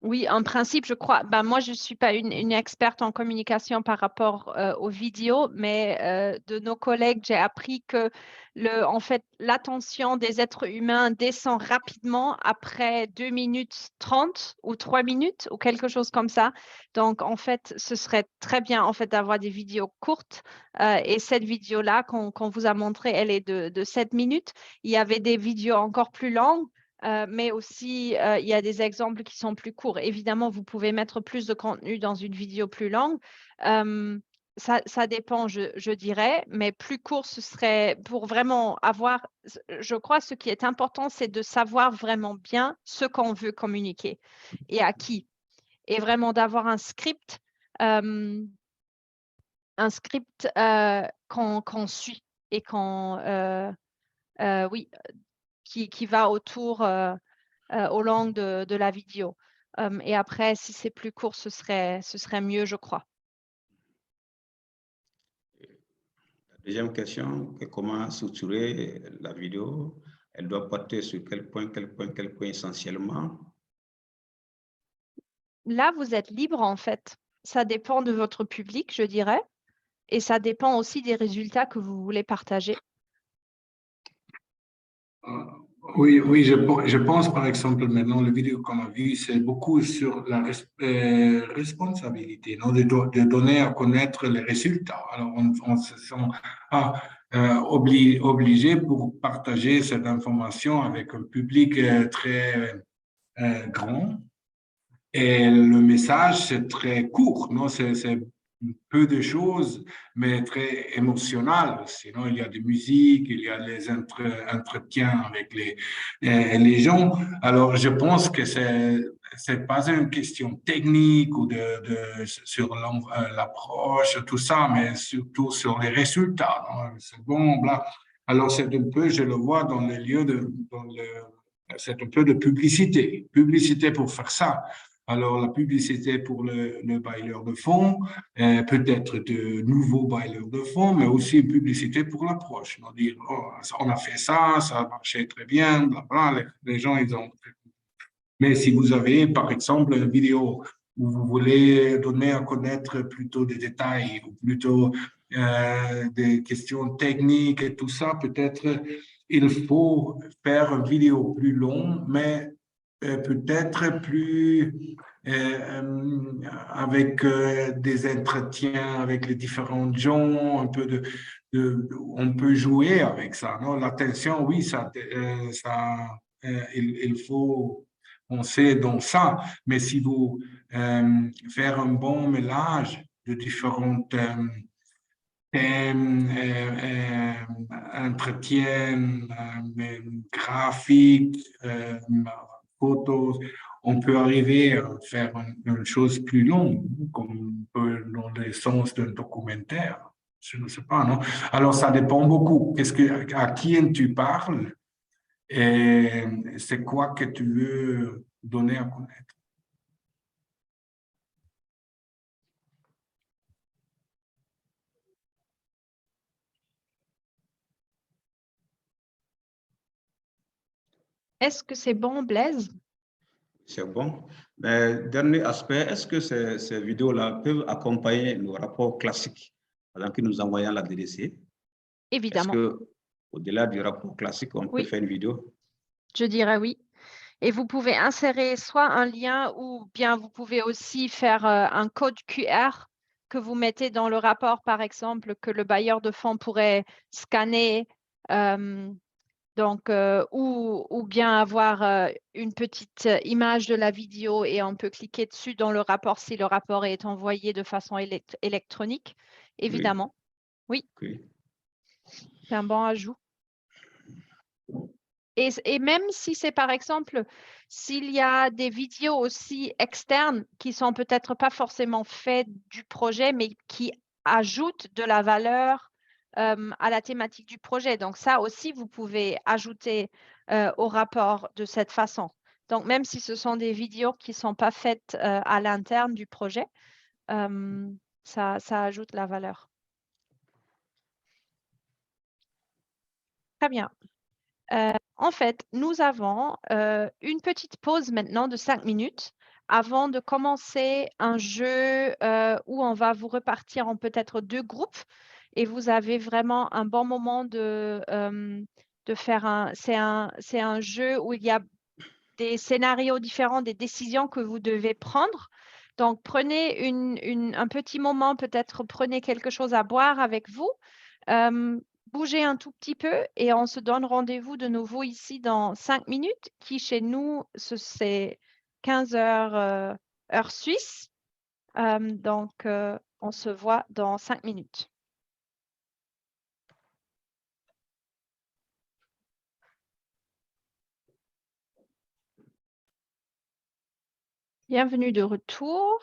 Oui, en principe, je crois. Moi, je ne suis pas une experte en communication par rapport aux vidéos, mais de nos collègues, j'ai appris que en fait, l'attention des êtres humains descend rapidement après 2 minutes 30 ou 3 minutes ou quelque chose comme ça. Donc, en fait, ce serait très bien en fait, d'avoir des vidéos courtes. Et cette vidéo-là, qu'on vous a montrée, elle est de 7 minutes. Il y avait des vidéos encore plus longues. Mais aussi, il y a des exemples qui sont plus courts. Évidemment, vous pouvez mettre plus de contenu dans une vidéo plus longue. Ça dépend, je dirais, mais plus court, ce serait pour vraiment avoir, je crois, ce qui est important, c'est de savoir vraiment bien ce qu'on veut communiquer et à qui. Et vraiment d'avoir un script qu'on suit et oui, qui va autour au long de la vidéo. Et après, si c'est plus court, ce serait mieux, je crois. Deuxième question, comment structurer la vidéo? Elle doit porter sur quel point essentiellement? Là, vous êtes libre, en fait. Ça dépend de votre public, je dirais. Et ça dépend aussi des résultats que vous voulez partager. Oui, oui, je pense par exemple maintenant, la vidéo qu'on a vue, c'est beaucoup sur la responsabilité, non, de donner à connaître les résultats. Alors, on se sent obligé pour partager cette information avec un public très grand. Et le message, c'est très court, non? C'est peu de choses, mais très émotionnel. Sinon, il y a des musiques, il y a les entretiens avec les gens. Alors, je pense que c'est pas une question technique ou sur l'approche, tout ça, mais surtout sur les résultats. C'est bon, bla. Alors, c'est un peu, je le vois dans les lieux c'est un peu de publicité. Publicité pour faire ça. Alors, la publicité pour le bailleur de fonds, peut-être de nouveaux bailleurs de fonds, mais aussi une publicité pour l'approche. Dire, oh, on a fait ça, ça a marché très bien, blablabla. Les gens, ils ont. Mais si vous avez, par exemple, une vidéo où vous voulez donner à connaître plutôt des détails ou plutôt des questions techniques et tout ça, peut-être il faut faire une vidéo plus longue, mais peut-être plus avec des entretiens avec les différents gens, un peu on peut jouer avec ça, non? L'attention, oui, il faut penser dans ça, mais si vous faire un bon mélange de différents thèmes, entretiens, graphiques, photos, on peut arriver à faire une chose plus longue, comme dans le sens d'un documentaire. Je ne sais pas, non? Alors, ça dépend beaucoup. À qui tu parles et c'est quoi que tu veux donner à connaître? Est-ce que c'est bon, Blaise? C'est bon. Mais dernier aspect, est-ce que ces vidéos-là peuvent accompagner nos rapports classiques pendant que nous envoyons la DDC? Évidemment. Est-ce qu'au-delà du rapport classique, on peut faire une vidéo? Je dirais oui. Et vous pouvez insérer soit un lien ou bien vous pouvez aussi faire un code QR que vous mettez dans le rapport, par exemple, que le bailleur de fonds pourrait scanner. Ou bien avoir une petite image de la vidéo et on peut cliquer dessus dans le rapport si le rapport est envoyé de façon électronique, évidemment. Oui. Oui. C'est un bon ajout. Et même si c'est par exemple, s'il y a des vidéos aussi externes qui sont peut-être pas forcément faites du projet, mais qui ajoutent de la valeur à la thématique du projet. Donc ça aussi, vous pouvez ajouter au rapport de cette façon. Donc même si ce sont des vidéos qui ne sont pas faites à l'interne du projet, ça ajoute la valeur. Très bien. En fait, nous avons une petite pause maintenant de 5 minutes avant de commencer un jeu où on va vous repartir en peut-être 2 groupes et vous avez vraiment un bon moment de faire un... C'est un jeu où il y a des scénarios différents, des décisions que vous devez prendre. Donc, prenez un petit moment, peut-être prenez quelque chose à boire avec vous. Bougez un tout petit peu et on se donne rendez-vous de nouveau ici dans 5 minutes, qui chez nous, c'est 15 heures, heure suisse. Donc, on se voit dans 5 minutes. Bienvenue de retour.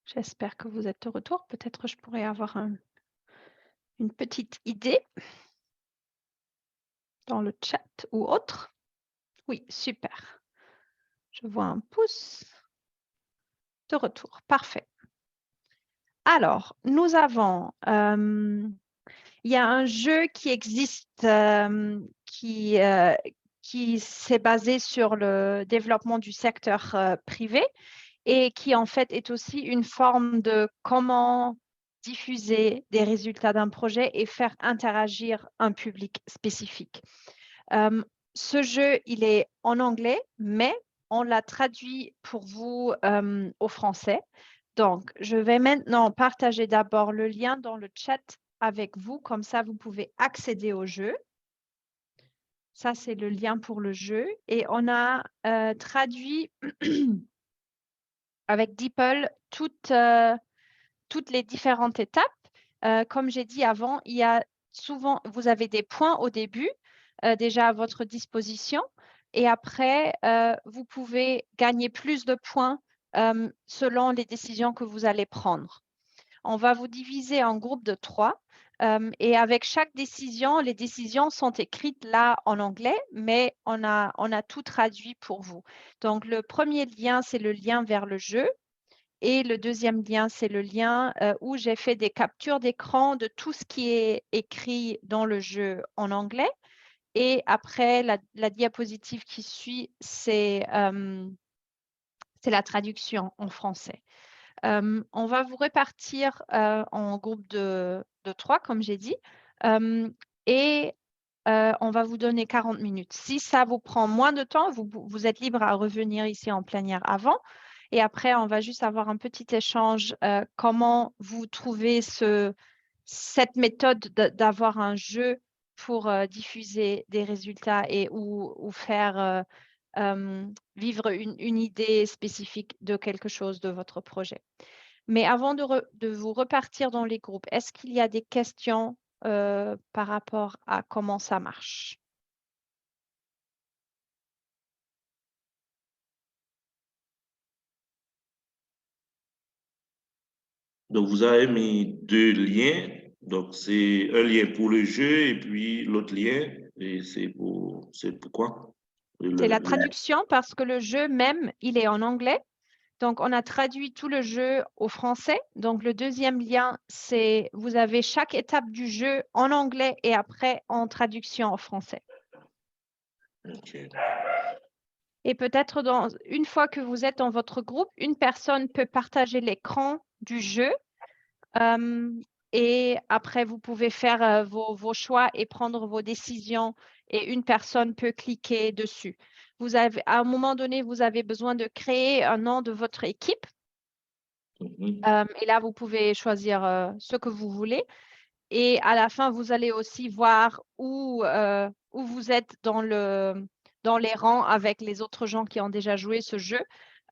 J'espère que vous êtes de retour. Peut-être je pourrais avoir une petite idée dans le chat ou autre. Oui, super. Je vois un pouce. De retour. Parfait. Alors, nous avons... il y a un jeu qui existe qui s'est basé sur le développement du secteur privé et qui en fait est aussi une forme de comment diffuser des résultats d'un projet et faire interagir un public spécifique. Ce jeu, il est en anglais, mais on l'a traduit pour vous au français. Donc, je vais maintenant partager d'abord le lien dans le chat avec vous, comme ça vous pouvez accéder au jeu. Ça, c'est le lien pour le jeu. Et on a traduit avec DeepL toutes les différentes étapes. Comme j'ai dit avant, il y a souvent, vous avez des points au début déjà à votre disposition. Et après, vous pouvez gagner plus de points selon les décisions que vous allez prendre. On va vous diviser en groupes de 3. Et avec chaque décision, les décisions sont écrites là en anglais, mais on a tout traduit pour vous. Donc, le premier lien, c'est le lien vers le jeu. Et le deuxième lien, c'est le lien où j'ai fait des captures d'écran de tout ce qui est écrit dans le jeu en anglais. Et après, la diapositive qui suit, c'est la traduction en français. On va vous répartir en groupe de 3, comme j'ai dit, et on va vous donner 40 minutes. Si ça vous prend moins de temps, vous êtes libre à revenir ici en plénière avant. Et après, on va juste avoir un petit échange. Comment vous trouvez cette méthode d'avoir un jeu pour diffuser des résultats et ou faire vivre une idée spécifique de quelque chose de votre projet. Mais avant de vous repartir dans les groupes, est-ce qu'il y a des questions par rapport à comment ça marche? Donc, vous avez mis 2 liens. Donc, c'est un lien pour le jeu et puis l'autre lien, et c'est pour quoi? C'est la traduction parce que le jeu même, il est en anglais. Donc, on a traduit tout le jeu au français. Donc, le deuxième lien, c'est vous avez chaque étape du jeu en anglais et après en traduction en français. Okay. Et peut-être une fois que vous êtes dans votre groupe, une personne peut partager l'écran du jeu. Et après, vous pouvez faire vos choix et prendre vos décisions et une personne peut cliquer dessus. À un moment donné, vous avez besoin de créer un nom de votre équipe. Et là, vous pouvez choisir ce que vous voulez. Et à la fin, vous allez aussi voir où vous êtes dans les rangs avec les autres gens qui ont déjà joué ce jeu.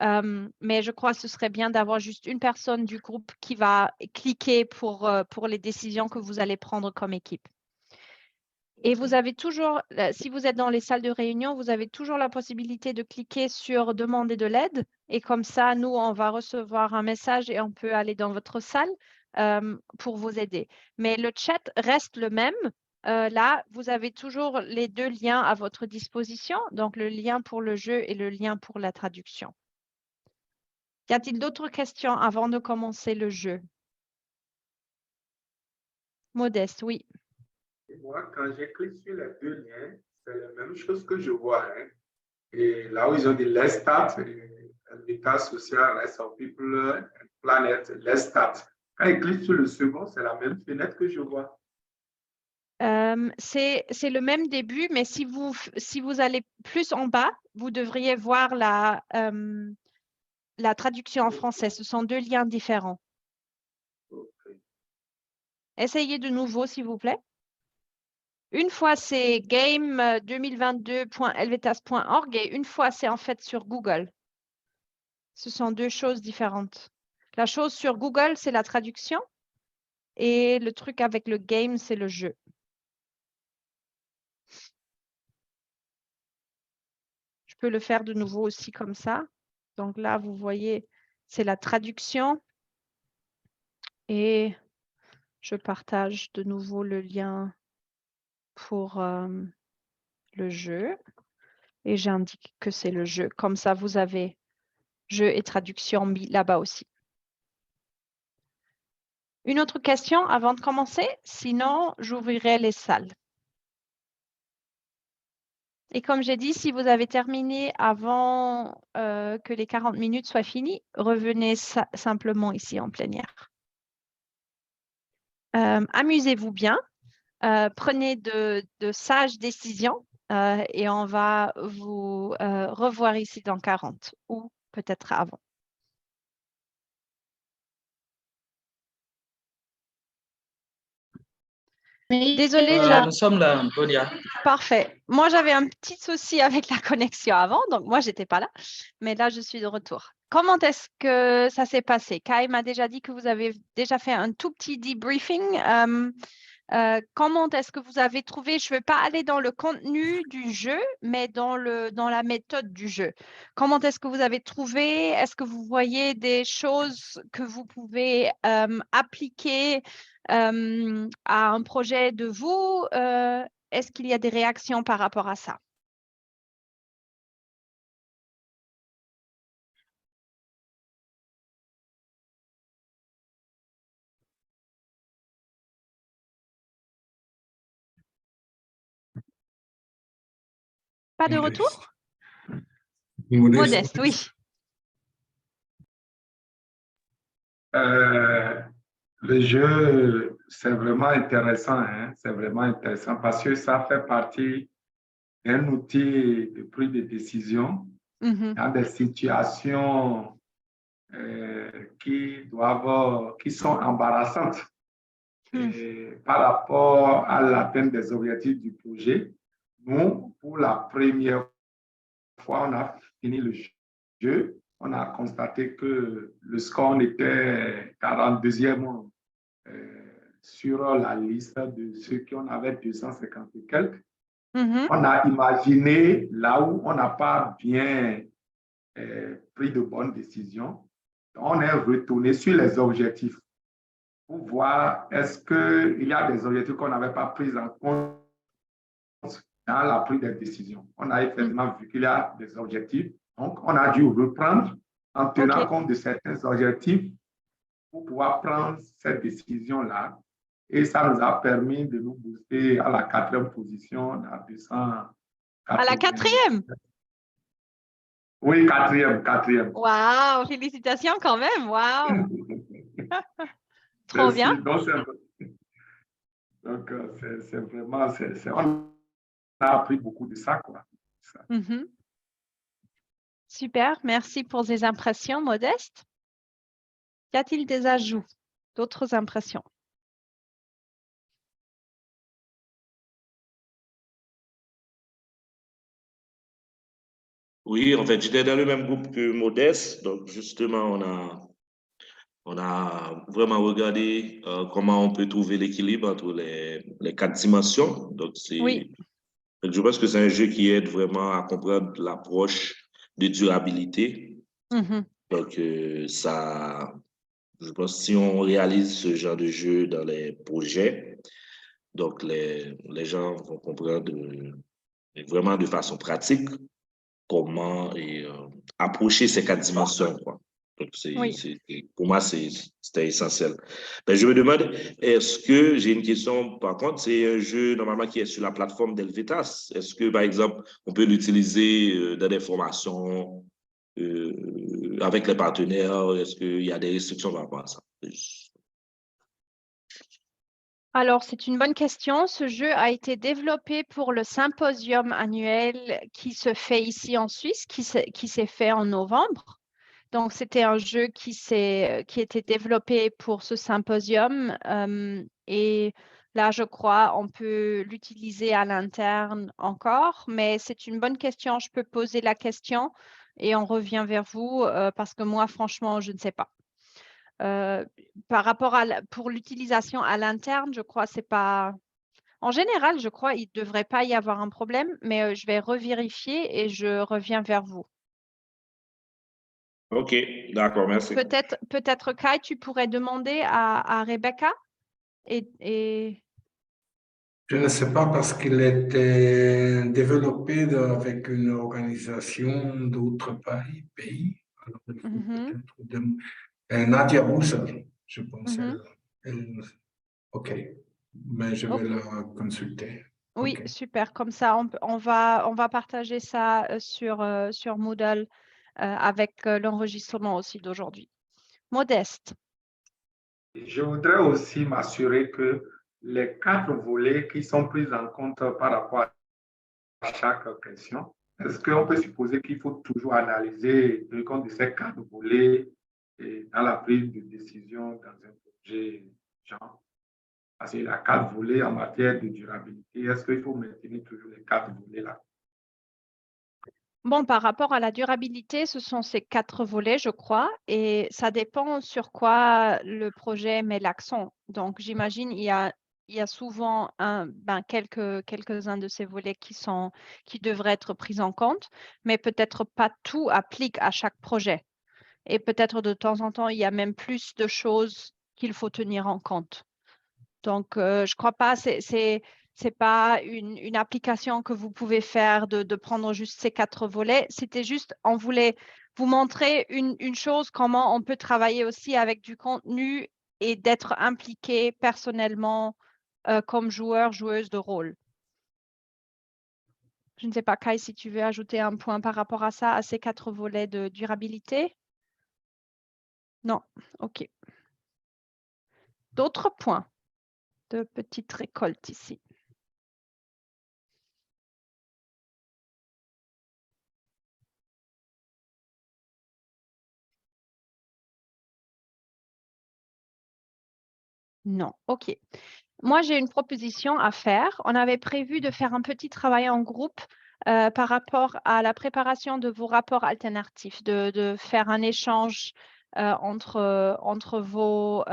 Mais je crois que ce serait bien d'avoir juste une personne du groupe qui va cliquer pour les décisions que vous allez prendre comme équipe. Et vous avez toujours, si vous êtes dans les salles de réunion, vous avez toujours la possibilité de cliquer sur « Demander de l'aide ». Et comme ça, nous, on va recevoir un message et on peut aller dans votre salle pour vous aider. Mais le chat reste le même. Là, vous avez toujours les deux liens à votre disposition, donc le lien pour le jeu et le lien pour la traduction. Y a-t-il d'autres questions avant de commencer le jeu? Modeste, oui. Et moi, quand j'ai cliqué sur les deux liens, c'est la même chose que je vois. Hein. Et là où ils ont dit Let's Start, l'État social, Rest of People, Planet, Let's Start. Quand ils cliquent sur le second, c'est la même fenêtre que je vois. C'est le même début, mais si vous allez plus en bas, vous devriez voir la traduction en français. Ce sont deux liens différents. Okay. Essayez de nouveau, s'il vous plaît. Une fois, c'est game2022.helvetas.org et une fois, c'est en fait sur Google. Ce sont deux choses différentes. La chose sur Google, c'est la traduction et le truc avec le game, c'est le jeu. Je peux le faire de nouveau aussi comme ça. Donc là, vous voyez, c'est la traduction. Et je partage de nouveau le lien pour le jeu. Et j'indique que c'est le jeu. Comme ça, vous avez jeu et traduction mis là-bas aussi. Une autre question avant de commencer? Sinon, j'ouvrirai les salles. Et comme j'ai dit, si vous avez terminé avant que les 40 minutes soient finies, revenez simplement ici en plénière. Amusez-vous bien. Prenez de sages décisions et on va vous revoir ici dans 40 ou peut-être avant. Désolée, nous sommes là, Antonia. Parfait. Moi, j'avais un petit souci avec la connexion avant, donc moi, je n'étais pas là. Mais là, je suis de retour. Comment est-ce que ça s'est passé? Kai m'a déjà dit que vous avez déjà fait un tout petit debriefing. Comment est-ce que vous avez trouvé? Je ne vais pas aller dans le contenu du jeu, mais dans la méthode du jeu. Comment est-ce que vous avez trouvé? Est-ce que vous voyez des choses que vous pouvez appliquer à un projet de vous? Est-ce qu'il y a des réactions par rapport à ça? Pas de retour? Modeste, oui. Le jeu, c'est vraiment intéressant. Hein? C'est vraiment intéressant parce que ça fait partie d'un outil de prise de décision dans des situations qui sont embarrassantes par rapport à l'atteinte des objectifs du projet. Nous, pour la première fois, on a fini le jeu. On a constaté que le score était 42e sur la liste de ceux qui en avaient 250 et quelques. On a imaginé là où on n'a pas bien pris de bonnes décisions. On est retourné sur les objectifs pour voir est-ce qu'il y a des objectifs qu'on n'avait pas pris en compte dans la prise des décisions. On a effectivement vu qu'il y a des objectifs. Donc, on a dû reprendre en tenant compte de certains objectifs pour pouvoir prendre cette décision-là. Et ça nous a permis de nous booster à la 4e position à 200. À la 4e? Oui, 4e. Waouh, félicitations quand même, waouh. Trop bien. Donc, c'est vraiment, on a appris beaucoup de ça, quoi. Super, merci pour ces impressions, Modeste. Y a-t-il des ajouts, d'autres impressions? Oui, en fait, j'étais dans le même groupe que Modeste. Donc, justement, on a vraiment regardé comment on peut trouver l'équilibre entre les 4 dimensions. Donc, Oui. je pense que c'est un jeu qui aide vraiment à comprendre l'approche de durabilité. Donc, je pense que si on réalise ce genre de jeu dans les projets, donc les gens vont comprendre vraiment de façon pratique comment approcher ces 4 dimensions, quoi. Donc, pour moi, c'était essentiel. Ben, je me demande, est-ce que, j'ai une question, par contre, c'est un jeu normalement qui est sur la plateforme d'Helvetas. Est-ce que, par exemple, on peut l'utiliser dans des formations avec les partenaires? Est-ce qu'il y a des restrictions par rapport à ça? Alors, c'est une bonne question. Ce jeu a été développé pour le symposium annuel qui se fait ici en Suisse, qui s'est fait en novembre. Donc, c'était un jeu qui était développé pour ce symposium. Et là, je crois, on peut l'utiliser à l'interne encore. Mais c'est une bonne question. Je peux poser la question et on revient vers vous parce que moi, franchement, je ne sais pas. Par rapport pour l'utilisation à l'interne, je crois c'est pas. En général, je crois il ne devrait pas y avoir un problème, mais je vais revérifier et je reviens vers vous. OK, d'accord, merci. Peut-être Kai, tu pourrais demander à Rebecca et... Je ne sais pas parce qu'il était développé avec une organisation d'autres pays. Alors, il faut peut-être Nadia Boussel, je pense. OK, mais je vais la consulter. Oui, Okay. super. Comme ça, on va partager ça sur Moodle avec l'enregistrement aussi d'aujourd'hui. Modeste. Je voudrais aussi m'assurer que les 4 volets qui sont pris en compte par rapport à chaque question, est-ce qu'on peut supposer qu'il faut toujours analyser le compte de ces 4 volets dans la prise de décision dans un projet genre? Parce qu'il y a 4 volets en matière de durabilité. Est-ce qu'il faut maintenir toujours les 4 volets là? Bon, par rapport à la durabilité, ce sont ces 4 volets, je crois, et ça dépend sur quoi le projet met l'accent. Donc, j'imagine il y a souvent quelques-uns de ces volets qui devraient être pris en compte, mais peut-être pas tout applique à chaque projet. Et peut-être de temps en temps, il y a même plus de choses qu'il faut tenir en compte. Donc, je ne crois pas, c'est pas une application que vous pouvez faire de prendre juste ces 4 volets. C'était juste, on voulait vous montrer une chose, comment on peut travailler aussi avec du contenu et d'être impliqué personnellement comme joueur, joueuse de rôle. Je ne sais pas, Kai, si tu veux ajouter un point par rapport à ça, à ces 4 volets de durabilité. Non, OK. D'autres points de petite récolte ici. Non, OK. Moi, j'ai une proposition à faire. On avait prévu de faire un petit travail en groupe par rapport à la préparation de vos rapports alternatifs, de faire un échange entre vous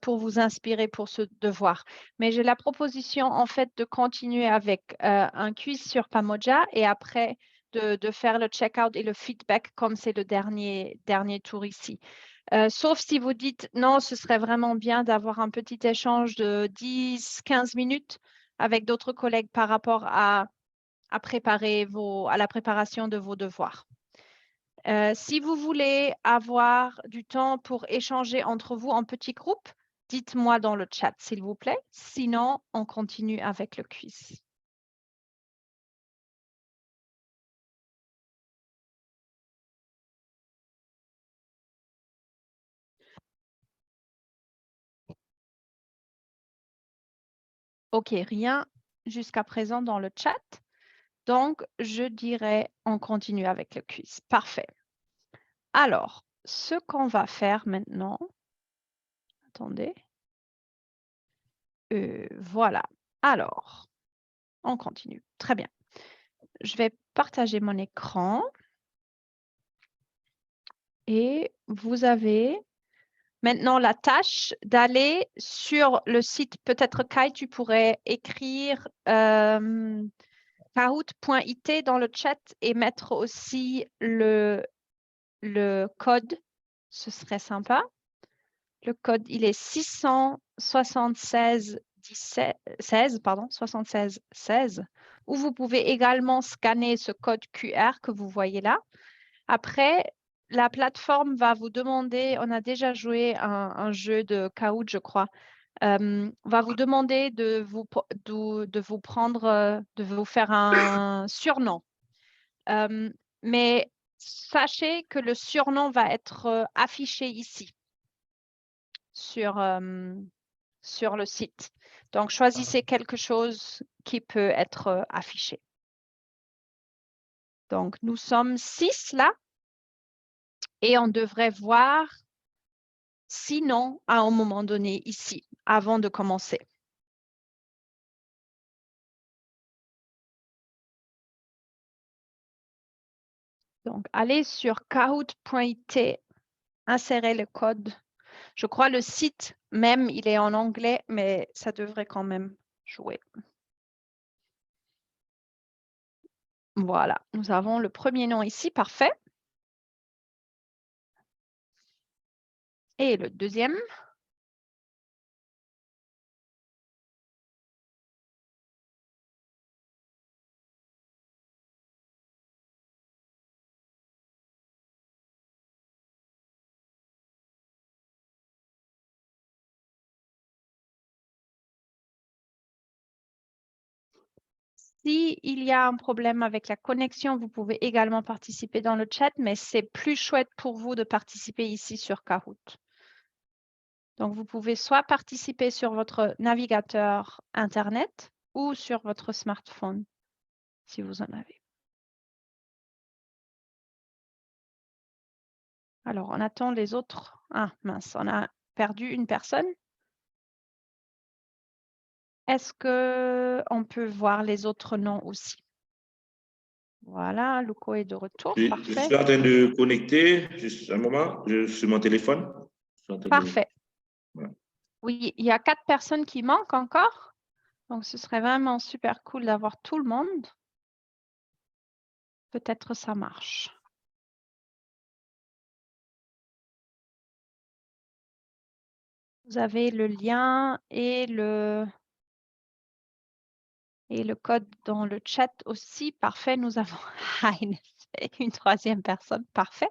pour vous inspirer pour ce devoir. Mais j'ai la proposition en fait de continuer avec un quiz sur Pamoja et après de faire le check-out et le feedback comme c'est le dernier tour ici. Sauf si vous dites non, ce serait vraiment bien d'avoir un petit échange de 10-15 minutes avec d'autres collègues par rapport à la préparation de vos devoirs. Si vous voulez avoir du temps pour échanger entre vous en petits groupes, dites-moi dans le chat, s'il vous plaît. Sinon, on continue avec le quiz. OK, rien jusqu'à présent dans le chat. Donc, je dirais on continue avec le quiz. Parfait. Alors, ce qu'on va faire maintenant, attendez. Voilà. Alors, on continue. Très bien. Je vais partager mon écran. Et vous avez maintenant la tâche d'aller sur le site. Peut-être, Kai, tu pourrais écrire kahoot.it dans le chat et mettre aussi le code. Ce serait sympa. Le code, il est 676 16, pardon, 76 16. Ou vous pouvez également scanner ce code QR que vous voyez là. Après, la plateforme va vous demander, on a déjà joué un jeu de Kahoot, je crois, va vous demander de vous prendre, de vous faire un surnom. Mais sachez que le surnom va être affiché ici sur le site. Donc, choisissez quelque chose qui peut être affiché. Donc, nous sommes 6 là. Et on devrait voir 6 noms à un moment donné ici, avant de commencer. Donc, allez sur kahoot.it, insérez le code. Je crois le site même, il est en anglais, mais ça devrait quand même jouer. Voilà, nous avons le premier nom ici, parfait. Et le deuxième. S'il y a un problème avec la connexion, vous pouvez également participer dans le chat, mais c'est plus chouette pour vous de participer ici sur Kahoot. Donc, vous pouvez soit participer sur votre navigateur Internet ou sur votre smartphone, si vous en avez. Alors, on attend les autres. Ah, mince, on a perdu une personne. Est-ce qu'on peut voir les autres noms aussi? Voilà, Luco est de retour. Je Parfait. suis en train de connecter, juste un moment, sur mon téléphone. Parfait. Ouais. Oui, il y a 4 personnes qui manquent encore. Donc, ce serait vraiment super cool d'avoir tout le monde. Peut-être ça marche. Vous avez le lien et le code dans le chat aussi. Parfait, nous avons une troisième personne. Parfait.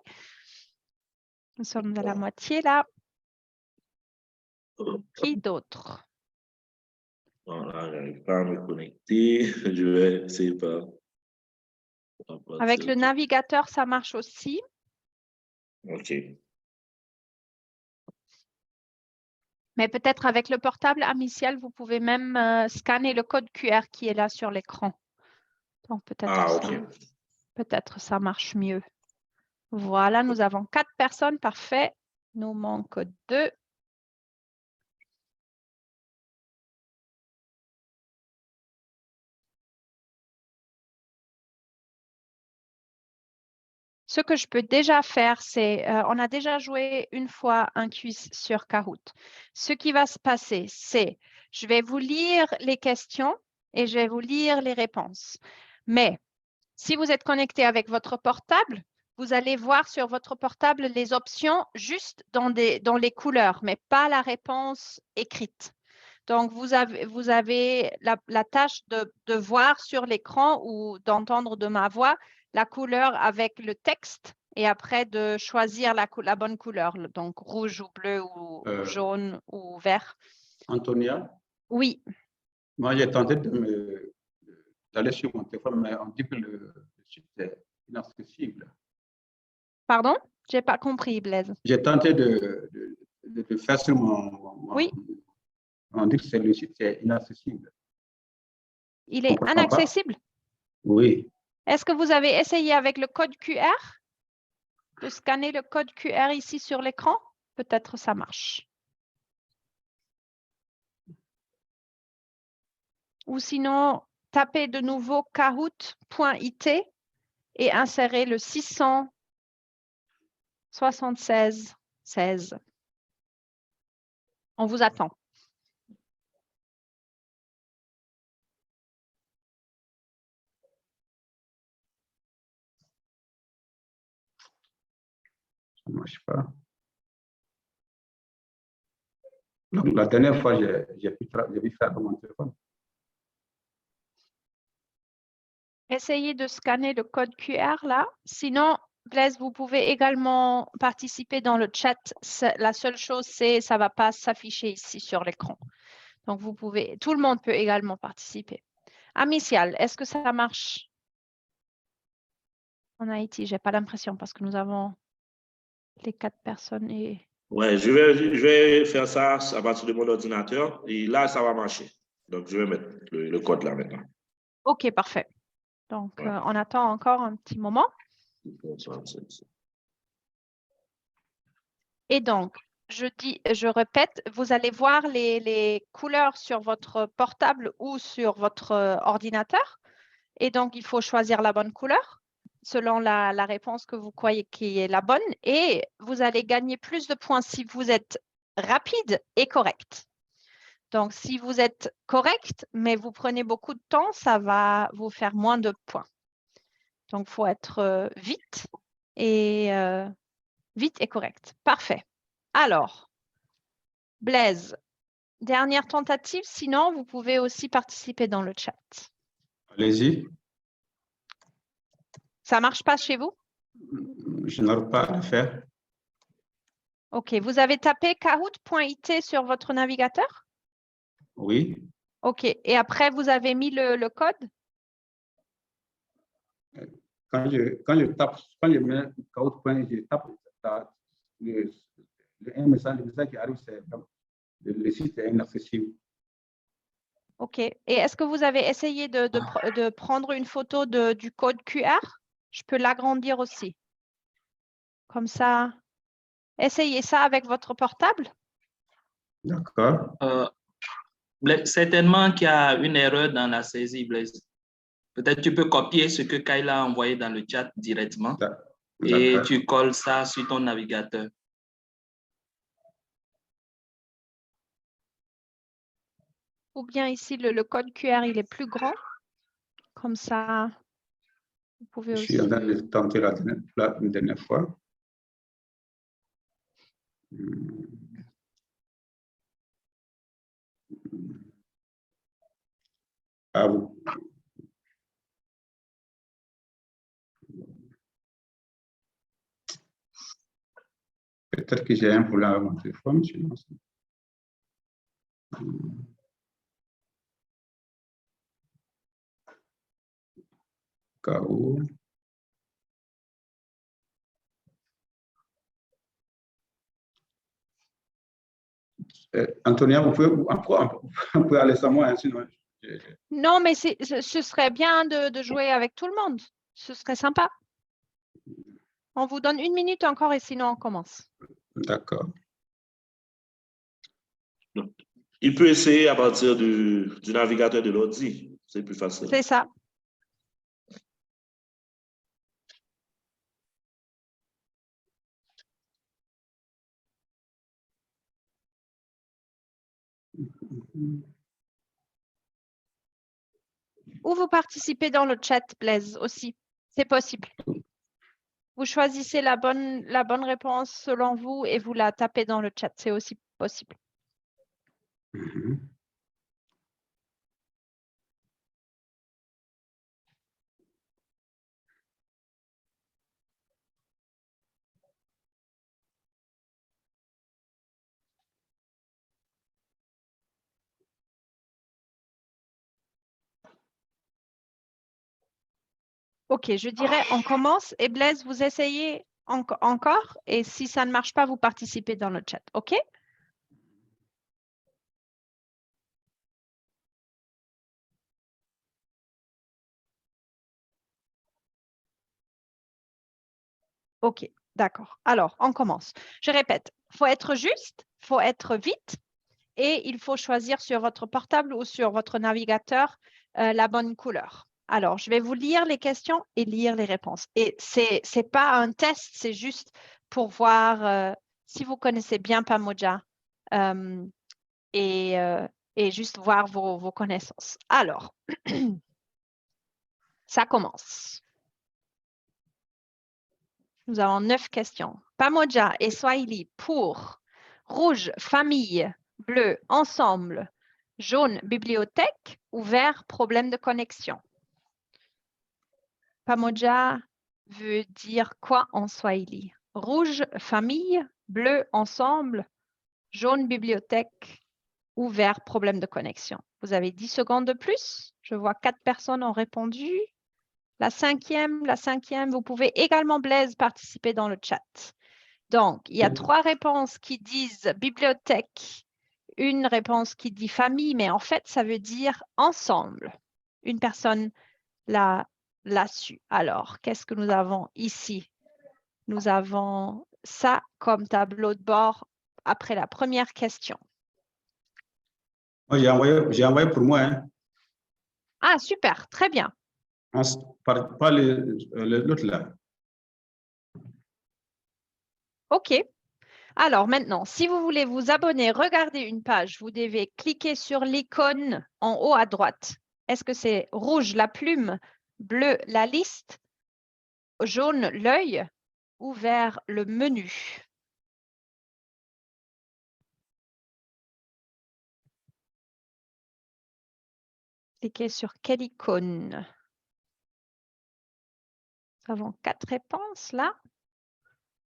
Nous sommes à la moitié là. Qui d'autre? Voilà, je n'arrive pas à me connecter. Je vais essayer par... Avec le navigateur, ça marche aussi. OK. Mais peut-être avec le portable, Amiciel, vous pouvez même scanner le code QR qui est là sur l'écran. Donc peut-être ça marche mieux. Voilà, nous avons 4 personnes. Parfait. Nous manque 2. Ce que je peux déjà faire, c'est, on a déjà joué une fois un quiz sur Kahoot. Ce qui va se passer, c'est, je vais vous lire les questions et je vais vous lire les réponses. Mais si vous êtes connecté avec votre portable, vous allez voir sur votre portable les options juste dans les couleurs, mais pas la réponse écrite. Donc, vous avez la tâche de voir sur l'écran ou d'entendre de ma voix la couleur avec le texte et après de choisir la bonne couleur, donc rouge ou bleu ou jaune ou vert. Antonia? Oui. Moi, j'ai tenté d'aller sur mon téléphone, mais on dit que le site est inaccessible. Pardon? Je n'ai pas compris, Blaise. J'ai tenté de faire sur mon... Oui. On dit que le site est inaccessible. Il est inaccessible? Oui. Est-ce que vous avez essayé avec le code QR de scanner le code QR ici sur l'écran? Peut-être ça marche. Ou sinon, tapez de nouveau kahoot.it et insérez le 676-16. On vous attend. Ça ne marche pas. Donc, la dernière fois, j'ai pu faire dans mon téléphone. Essayez de scanner le code QR là. Sinon, Blaise, vous pouvez également participer dans le chat. La seule chose, c'est ça ne va pas s'afficher ici sur l'écran. Donc, vous pouvez, tout le monde peut également participer. Amical, est-ce que ça marche en Haïti? Je n'ai pas l'impression parce que nous avons les 4 personnes. Ouais, je vais faire ça à partir de mon ordinateur et là, ça va marcher. Donc, je vais mettre le code là maintenant. OK, parfait. Donc, on attend encore un petit moment. Et donc, je répète, vous allez voir les couleurs sur votre portable ou sur votre ordinateur. Et donc, il faut choisir la bonne couleur selon la réponse que vous croyez qui est la bonne. Et vous allez gagner plus de points si vous êtes rapide et correct. Donc, si vous êtes correct, mais vous prenez beaucoup de temps, ça va vous faire moins de points. Donc, il faut être vite et correct. Parfait. Alors, Blaise, dernière tentative. Sinon, vous pouvez aussi participer dans le chat. Allez-y. Ça ne marche pas chez vous? Je n'arrive pas à le faire. OK. Vous avez tapé kahoot.it sur votre navigateur? Oui. OK. Et après, vous avez mis le code? Quand je mets Kahoot.it, je tape le message qui arrive, c'est le site est inaccessible. OK. Et est-ce que vous avez essayé de prendre une photo du code QR? Je peux l'agrandir aussi. Comme ça, essayez ça avec votre portable. D'accord. Certainement qu'il y a une erreur dans la saisie, Blaise. Peut-être tu peux copier ce que Kayla a envoyé dans le chat directement et tu colles ça sur ton navigateur. Ou bien ici, le code QR, il est plus grand. Comme ça, vous pouvez aussi... Je suis en train de tenter la dernière fois. Ah vous. Peut-être que j'ai un problème avec mon téléphone. KO. Antonia, vous pouvez aller sans moi, hein, sinon. Non, mais ce serait bien de jouer avec tout le monde. Ce serait sympa. On vous donne 1 minute encore et sinon on commence. D'accord. Il peut essayer à partir du navigateur de l'ordi. C'est plus facile. C'est ça. Ou vous participez dans le chat, Blaise, aussi. C'est possible. Vous choisissez la bonne réponse selon vous et vous la tapez dans le chat. C'est aussi possible. OK, je dirais on commence et Blaise, vous essayez encore et si ça ne marche pas, vous participez dans le chat. OK? OK, d'accord. Alors, on commence. Je répète, il faut être juste, il faut être vite et il faut choisir sur votre portable ou sur votre navigateur la bonne couleur. Alors, je vais vous lire les questions et lire les réponses. Et ce n'est pas un test, c'est juste pour voir si vous connaissez bien Pamoja et juste voir vos connaissances. Alors, ça commence. Nous avons 9 questions. Pamoja et Swahili pour rouge, famille, bleu, ensemble, jaune, bibliothèque ou vert, problème de connexion. Pamoja veut dire quoi en Swahili? Rouge, famille, bleu, ensemble, jaune, bibliothèque ou vert, problème de connexion. Vous avez 10 secondes de plus. Je vois 4 personnes ont répondu. La cinquième, vous pouvez également, Blaise, participer dans le chat. Donc, il y a 3 réponses qui disent bibliothèque, une réponse qui dit famille, mais en fait, ça veut dire ensemble. Une personne l'a su. Alors, qu'est-ce que nous avons ici? Nous avons ça comme tableau de bord après la première question. Moi, j'ai envoyé pour moi. Hein. Ah, super, très bien. Pas l'autre là. OK. Alors maintenant, si vous voulez vous abonner, regarder une page, vous devez cliquer sur l'icône en haut à droite. Est-ce que c'est rouge la plume, bleu la liste, jaune l'œil ou vert le menu? Cliquez sur quelle icône? Nous avons 4 réponses là.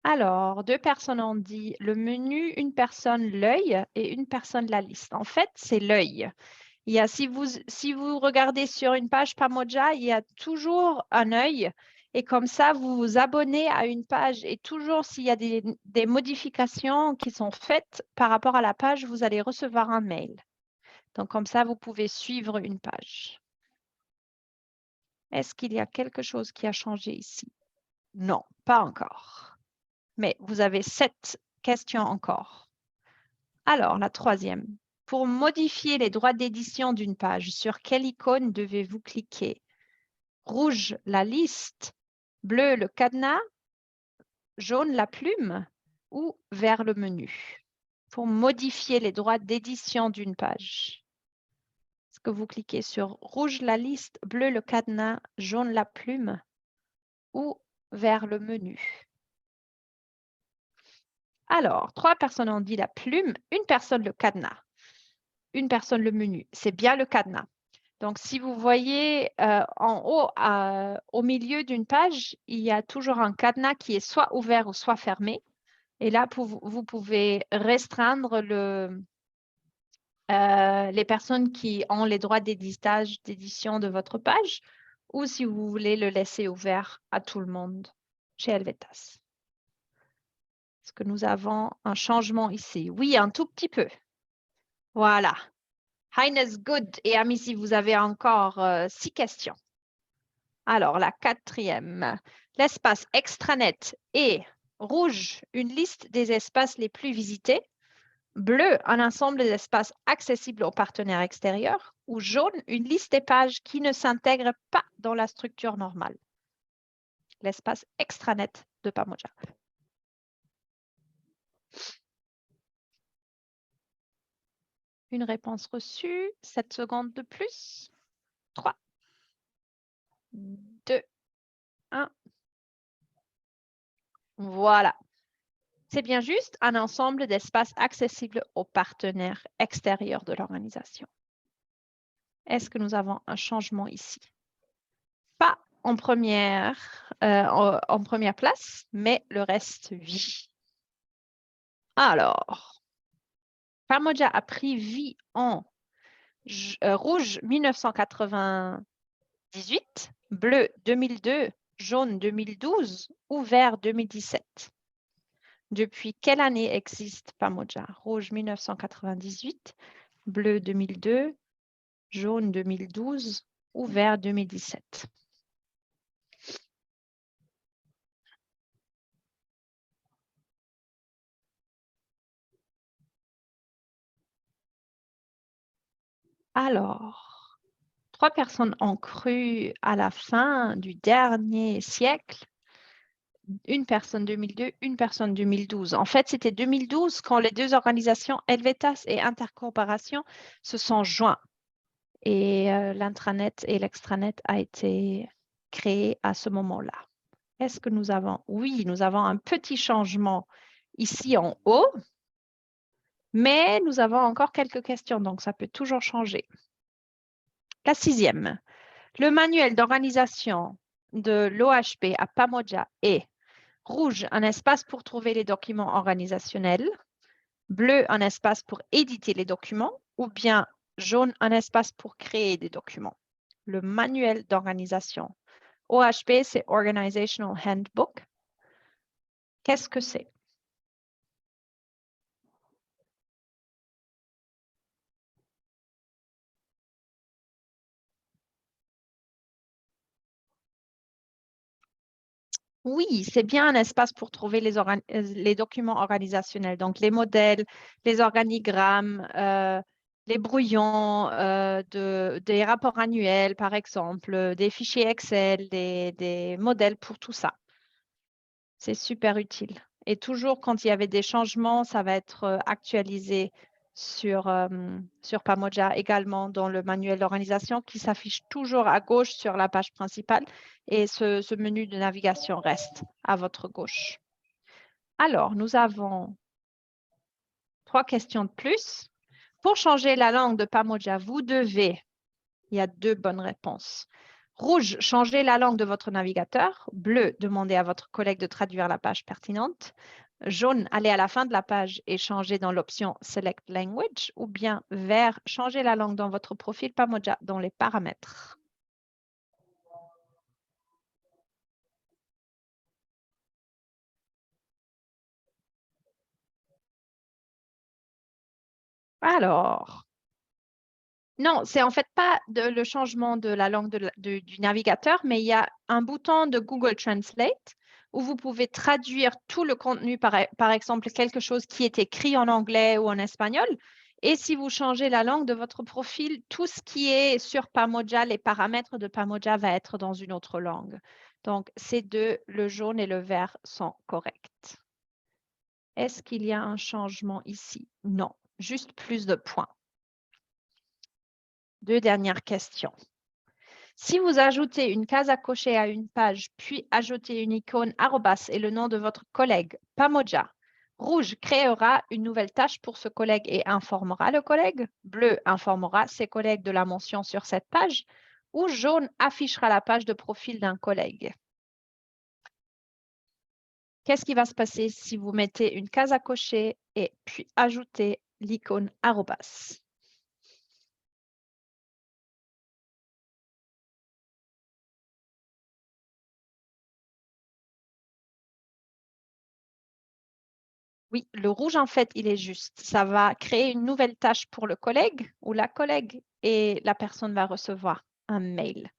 Alors, 2 personnes ont dit le menu, une personne l'œil et une personne la liste. En fait, c'est l'œil. Si vous regardez sur une page Pamoja, il y a toujours un œil et comme ça, vous vous abonnez à une page et toujours s'il y a des modifications qui sont faites par rapport à la page, vous allez recevoir un mail. Donc, comme ça, vous pouvez suivre une page. Est-ce qu'il y a quelque chose qui a changé ici? Non, pas encore. Mais vous avez 7 questions encore. Alors, la troisième. Pour modifier les droits d'édition d'une page, sur quelle icône devez-vous cliquer? Rouge, la liste, bleu, le cadenas, jaune, la plume ou vert, le menu? Pour modifier les droits d'édition d'une page. Est-ce que vous cliquez sur rouge, la liste, bleu, le cadenas, jaune, la plume ou vert, le menu? Alors, 3 personnes ont dit la plume, une personne le cadenas, une personne le menu. C'est bien le cadenas. Donc, si vous voyez en haut, au milieu d'une page, il y a toujours un cadenas qui est soit ouvert ou soit fermé. Et là, vous pouvez restreindre les personnes qui ont les droits d'édition de votre page ou si vous voulez le laisser ouvert à tout le monde chez Helvetas. Est-ce que nous avons un changement ici? Oui, un tout petit peu. Voilà. Heines, good. Et Amici, vous avez encore 6 questions. Alors, la 4e. L'espace extranet est rouge, une liste des espaces les plus visités. Bleu, un ensemble des espaces accessibles aux partenaires extérieurs. Ou jaune, une liste des pages qui ne s'intègrent pas dans la structure normale. L'espace extranet de Pamoja. Une réponse reçue, 7 secondes de plus. 3, 2, 1. Voilà. C'est bien juste un ensemble d'espaces accessibles aux partenaires extérieurs de l'organisation. Est-ce que nous avons un changement ici? Pas en première place, mais le reste, oui. Alors, Pamoja a pris vie en rouge 1998, bleu 2002, jaune 2012 ou vert 2017. Depuis quelle année existe Pamoja? Rouge 1998, bleu 2002, jaune 2012 ou vert 2017. Alors, 3 personnes ont cru à la fin du dernier siècle. Une personne 2002, une personne 2012. En fait, c'était 2012 quand les deux organisations, Helvetas et Intercorporation, se sont joints. Et l'intranet et l'extranet a été créé à ce moment-là. Est-ce que nous avons? Oui, nous avons un petit changement ici en haut, mais nous avons encore quelques questions, donc ça peut toujours changer. La 6e. Le manuel d'organisation de l'OHP à Pamoja est rouge, un espace pour trouver les documents organisationnels, bleu, un espace pour éditer les documents, ou bien jaune, un espace pour créer des documents. Le manuel d'organisation. OHP, c'est Organizational Handbook. Qu'est-ce que c'est? Oui, c'est bien un espace pour trouver les documents organisationnels, donc les modèles, les organigrammes, les brouillons des rapports annuels, par exemple, des fichiers Excel, des modèles pour tout ça. C'est super utile. Et toujours quand il y avait des changements, ça va être actualisé sur Pamoja, également dans le manuel d'organisation qui s'affiche toujours à gauche sur la page principale et ce menu de navigation reste à votre gauche. Alors, nous avons 3 questions de plus. Pour changer la langue de Pamoja, vous devez, il y a 2 bonnes réponses. Rouge, changez la langue de votre navigateur. Bleu, demandez à votre collègue de traduire la page pertinente. Jaune, allez à la fin de la page et changez dans l'option Select Language. Ou bien vert, changez la langue dans votre profil Pamoja dans les paramètres. Alors, non, c'est en fait pas le changement de la langue du navigateur, mais il y a un bouton de Google Translate où vous pouvez traduire tout le contenu, par exemple, quelque chose qui est écrit en anglais ou en espagnol. Et si vous changez la langue de votre profil, tout ce qui est sur Pamoja, les paramètres de Pamoja va être dans une autre langue. Donc, ces deux, le jaune et le vert, sont corrects. Est-ce qu'il y a un changement ici? Non, juste plus de points. 2 dernières questions. Si vous ajoutez une case à cocher à une page, puis ajoutez une icône arrobas et le nom de votre collègue, Pamoja, rouge créera une nouvelle tâche pour ce collègue et informera le collègue, bleu informera ses collègues de la mention sur cette page, ou jaune affichera la page de profil d'un collègue. Qu'est-ce qui va se passer si vous mettez une case à cocher et puis ajoutez l'icône arrobas? Oui, le rouge, en fait, il est juste. Ça va créer une nouvelle tâche pour le collègue ou la collègue et la personne va recevoir un mail.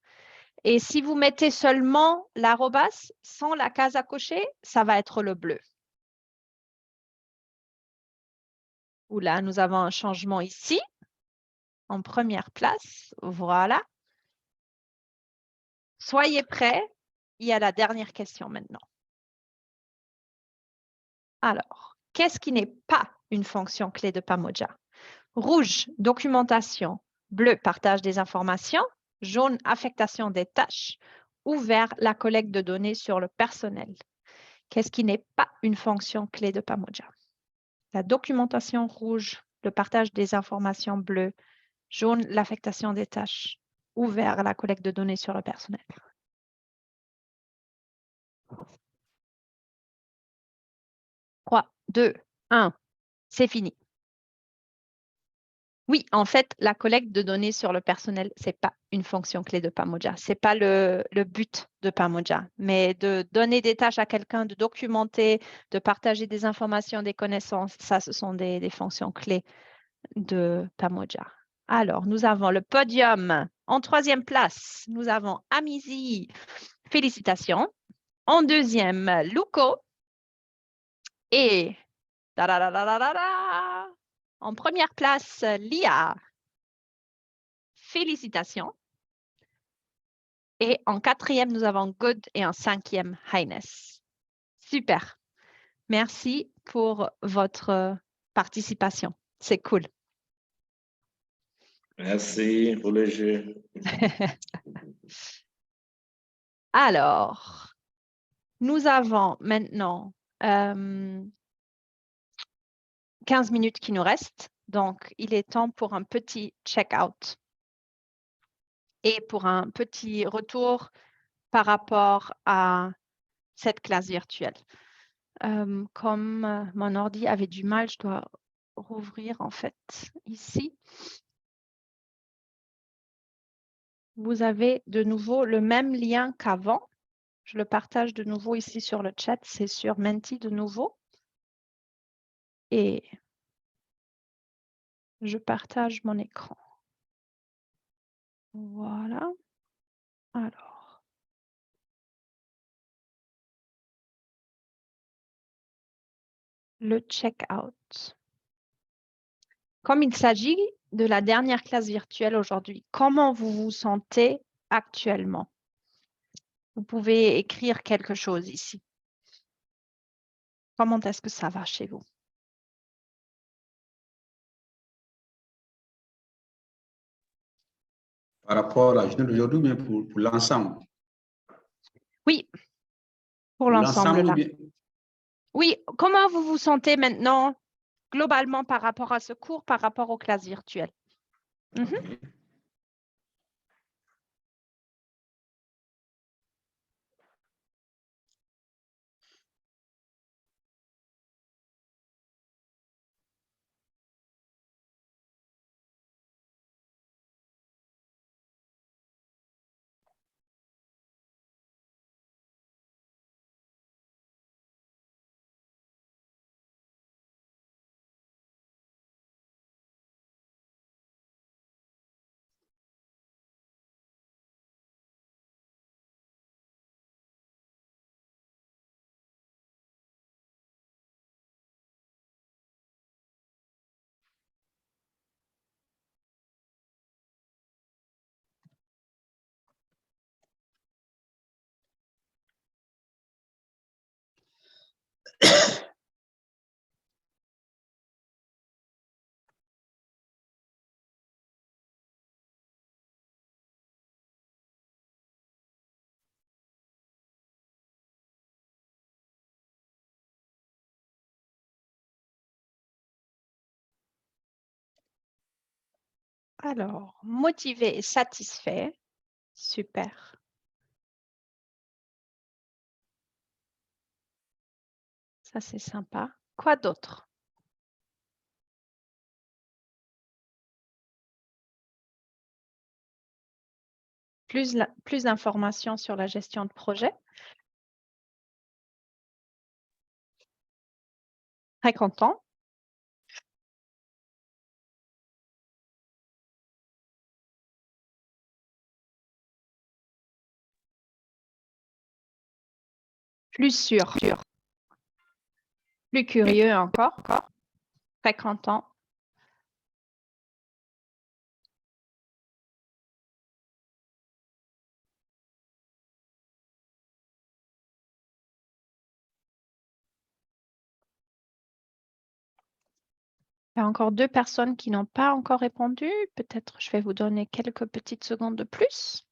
Et si vous mettez seulement l'arrobas sans la case à cocher, ça va être le bleu. Où là, nous avons un changement ici, en première place. Voilà. Soyez prêts. Il y a la dernière question maintenant. Alors, qu'est-ce qui n'est pas une fonction clé de Pamoja? Rouge, documentation. Bleu, partage des informations. Jaune, affectation des tâches. Ou vert, la collecte de données sur le personnel. Qu'est-ce qui n'est pas une fonction clé de Pamoja? La documentation rouge, le partage des informations bleu. Jaune, l'affectation des tâches. Ou vert, la collecte de données sur le personnel. 3, 2, 1, c'est fini. Oui, en fait, la collecte de données sur le personnel, ce n'est pas une fonction clé de Pamoja. Ce n'est pas le but de Pamoja, mais de donner des tâches à quelqu'un, de documenter, de partager des informations, des connaissances, ça, ce sont des fonctions clés de Pamoja. Alors, nous avons le podium. En 3e place, nous avons Amizi. Félicitations. En 2e, Luco. Et en première place, Lia. Félicitations. Et en 4e, nous avons Good et en 5e, Highness. Super. Merci pour votre participation. C'est cool. Merci pour le jeu. Alors, nous avons maintenant 15 minutes qui nous restent. Donc, il est temps pour un petit check-out et pour un petit retour par rapport à cette classe virtuelle. Comme mon ordi avait du mal, je dois rouvrir en fait ici. Vous avez de nouveau le même lien qu'avant. Je le partage de nouveau ici sur le chat. C'est sur Menti de nouveau. Et je partage mon écran. Voilà. Alors. Le check-out. Comme il s'agit de la dernière classe virtuelle aujourd'hui, comment vous vous sentez actuellement? Vous pouvez écrire quelque chose ici. Comment est-ce que ça va chez vous? Par rapport à la journée d'aujourd'hui, mais pour l'ensemble. Oui, pour l'ensemble là. Oui, comment vous vous sentez maintenant globalement par rapport à ce cours, par rapport aux classes virtuelles? Okay. Alors, motivé et satisfait. Super. Ça, c'est sympa. Quoi d'autre? Plus d'informations sur la gestion de projet. Très content. Plus sûr. Plus curieux encore. Très content. Il y a encore 2 personnes qui n'ont pas encore répondu. Peut-être je vais vous donner quelques petites secondes de plus.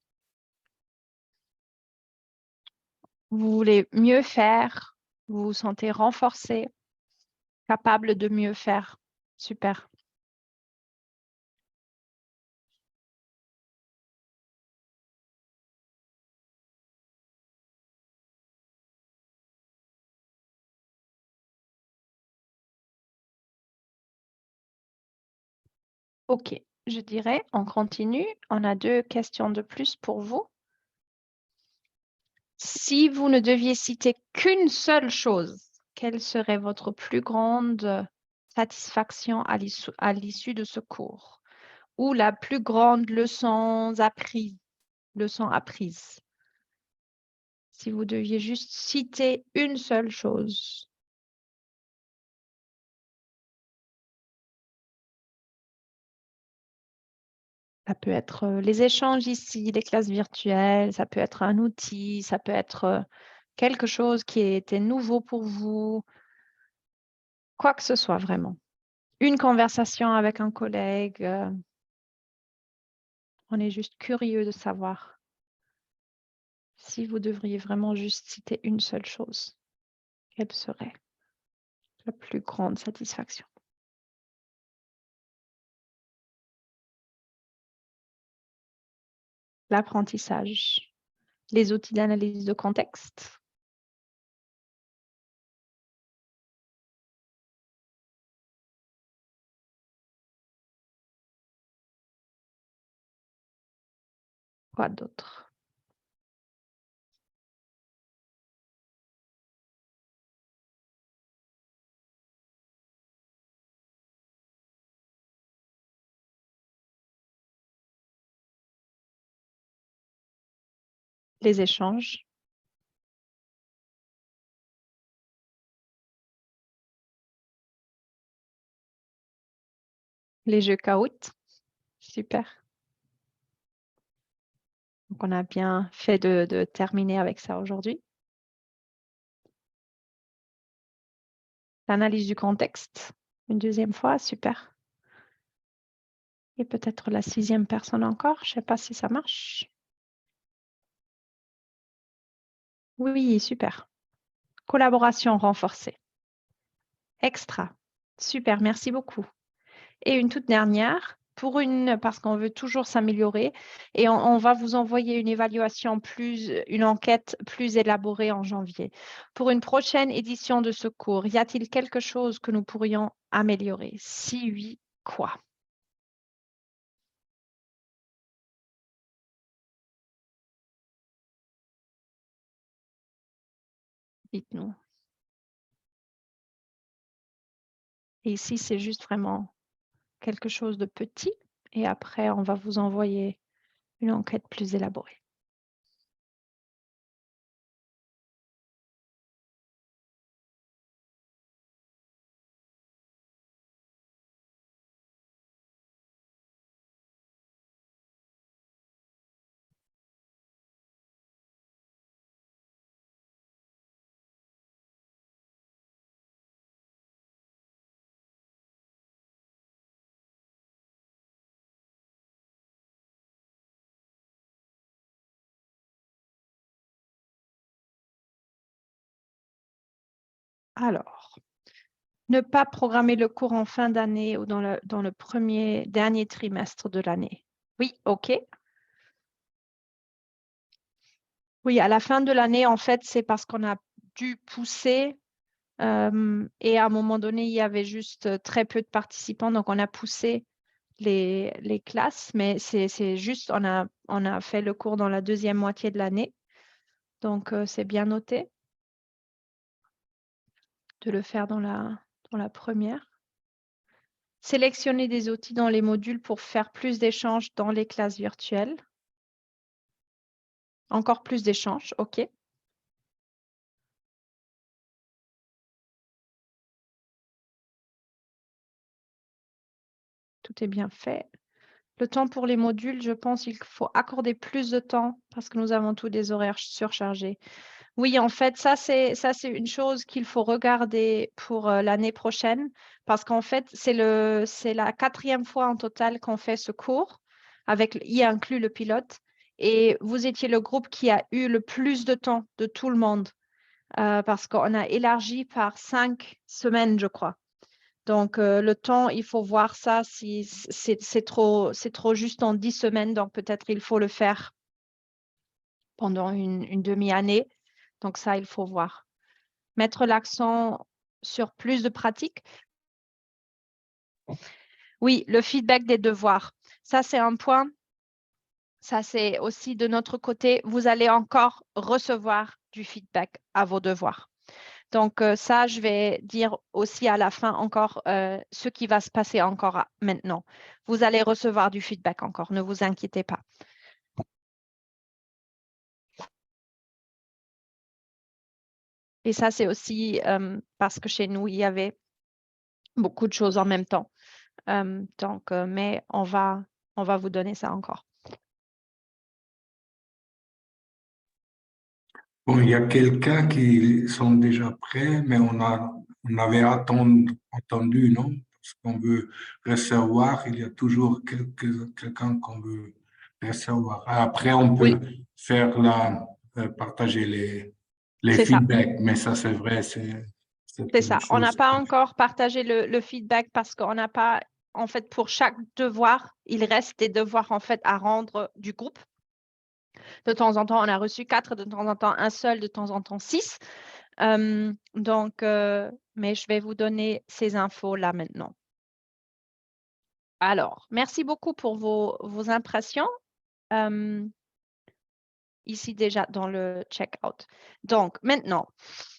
Vous voulez mieux faire, vous vous sentez renforcé, capable de mieux faire. Super. OK, je dirais, on continue. On a 2 questions de plus pour vous. Si vous ne deviez citer qu'une seule chose, quelle serait votre plus grande satisfaction à l'issue de ce cours? Ou la plus grande leçon apprise? Si vous deviez juste citer une seule chose. Ça peut être les échanges ici, les classes virtuelles, ça peut être un outil, ça peut être quelque chose qui était nouveau pour vous, quoi que ce soit vraiment. Une conversation avec un collègue, on est juste curieux de savoir si vous devriez vraiment juste citer une seule chose, quelle serait la plus grande satisfaction? L'apprentissage, les outils d'analyse de contexte. Quoi d'autre? Les échanges. Les jeux Kahoot. Super. Donc, on a bien fait de terminer avec ça aujourd'hui. L'analyse du contexte, une deuxième fois, super. Et peut-être la 6e personne encore, je ne sais pas si ça marche. Oui, super. Collaboration renforcée. Extra. Super, merci beaucoup. Et une toute dernière, parce qu'on veut toujours s'améliorer, et on va vous envoyer une évaluation une enquête plus élaborée en janvier. Pour une prochaine édition de ce cours, y a-t-il quelque chose que nous pourrions améliorer? Si oui, quoi? Dites-nous. Et ici, c'est juste vraiment quelque chose de petit, et après, on va vous envoyer une enquête plus élaborée. Alors, ne pas programmer le cours en fin d'année ou dans le dernier trimestre de l'année. Oui, OK. Oui, à la fin de l'année, en fait, c'est parce qu'on a dû pousser et à un moment donné, il y avait juste très peu de participants, donc on a poussé les classes, mais c'est juste, on a fait le cours dans la deuxième moitié de l'année, donc c'est bien noté de le faire dans la première. Sélectionner des outils dans les modules pour faire plus d'échanges dans les classes virtuelles. Encore plus d'échanges, OK. Tout est bien fait. Le temps pour les modules, je pense qu'il faut accorder plus de temps parce que nous avons tous des horaires surchargés. Oui, en fait, ça, c'est une chose qu'il faut regarder pour l'année prochaine parce qu'en fait, c'est la 4e fois en total qu'on fait ce cours, y inclus le pilote. Et vous étiez le groupe qui a eu le plus de temps de tout le monde parce qu'on a élargi par 5 semaines, je crois. Donc, le temps, il faut voir ça si c'est trop juste en 10 semaines. Donc, peut-être il faut le faire pendant une demi-année. Donc, ça, il faut voir. Mettre l'accent sur plus de pratique. Oui, le feedback des devoirs. Ça, c'est un point. Ça, c'est aussi de notre côté. Vous allez encore recevoir du feedback à vos devoirs. Donc, ça, je vais dire aussi à la fin encore ce qui va se passer encore maintenant. Vous allez recevoir du feedback encore, ne vous inquiétez pas. Et ça, c'est aussi parce que chez nous, il y avait beaucoup de choses en même temps. Donc, mais on va On va vous donner ça encore. Bon, il y a quelqu'un qui sont déjà prêts, mais on avait entendu, non? Parce qu'on veut recevoir, il y a toujours quelqu'un qu'on veut recevoir. Après, on peut faire partager les C'est ça. feedbacks, mais ça, c'est vrai, c'est C'est ça. On n'a chose pas encore partagé le feedback parce qu'on n'a pas, en fait, pour chaque devoir, il reste des devoirs, en fait, à rendre du groupe. De temps en temps, on a reçu 4, de temps en temps, un seul, de temps en temps, 6. Mais je vais vous donner ces infos là maintenant. Alors, merci beaucoup pour vos impressions. Ici déjà dans le check-out. Donc, maintenant,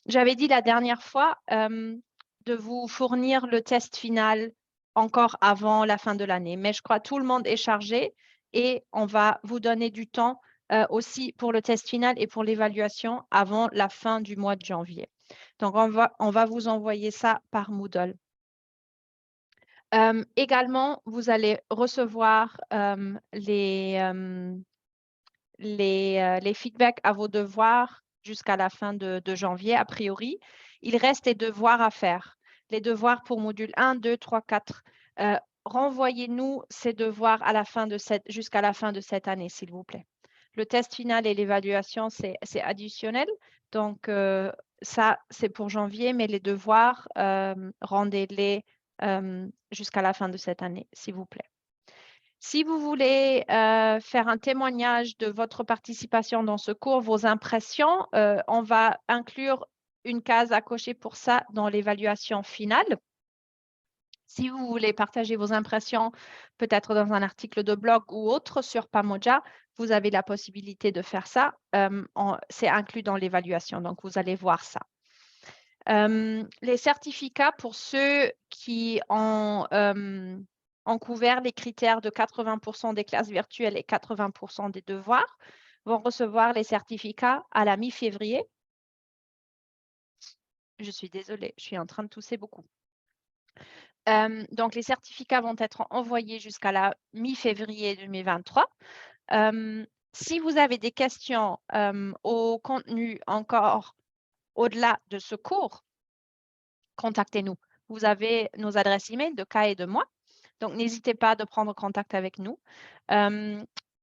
j'avais dit la dernière fois de vous fournir le test final encore avant la fin de l'année. Mais je crois que tout le monde est chargé et on va vous donner du temps aussi pour le test final et pour l'évaluation avant la fin du mois de janvier. Donc, on va vous envoyer ça par Moodle. Également, vous allez recevoir les feedbacks à vos devoirs jusqu'à la fin de janvier, a priori. Il reste des devoirs à faire. Les devoirs pour module 1, 2, 3, 4. Renvoyez-nous ces devoirs jusqu'à la fin de cette année, s'il vous plaît. Le test final et l'évaluation, c'est additionnel. Donc, ça, c'est pour janvier, mais les devoirs, rendez-les jusqu'à la fin de cette année, s'il vous plaît. Si vous voulez faire un témoignage de votre participation dans ce cours, vos impressions, on va inclure une case à cocher pour ça dans l'évaluation finale. Si vous voulez partager vos impressions, peut-être dans un article de blog ou autre sur Pamoja, vous avez la possibilité de faire ça. C'est inclus dans l'évaluation, donc vous allez voir ça. Les certificats pour ceux qui ont couvert les critères de 80% des classes virtuelles et 80% des devoirs vont recevoir les certificats à la mi-février. Je suis désolée, je suis en train de tousser beaucoup. Donc, les certificats vont être envoyés jusqu'à la mi-février 2023. Si vous avez des questions au contenu encore au-delà de ce cours, contactez-nous. Vous avez nos adresses email de Kai et de moi. Donc, n'hésitez pas de prendre contact avec nous.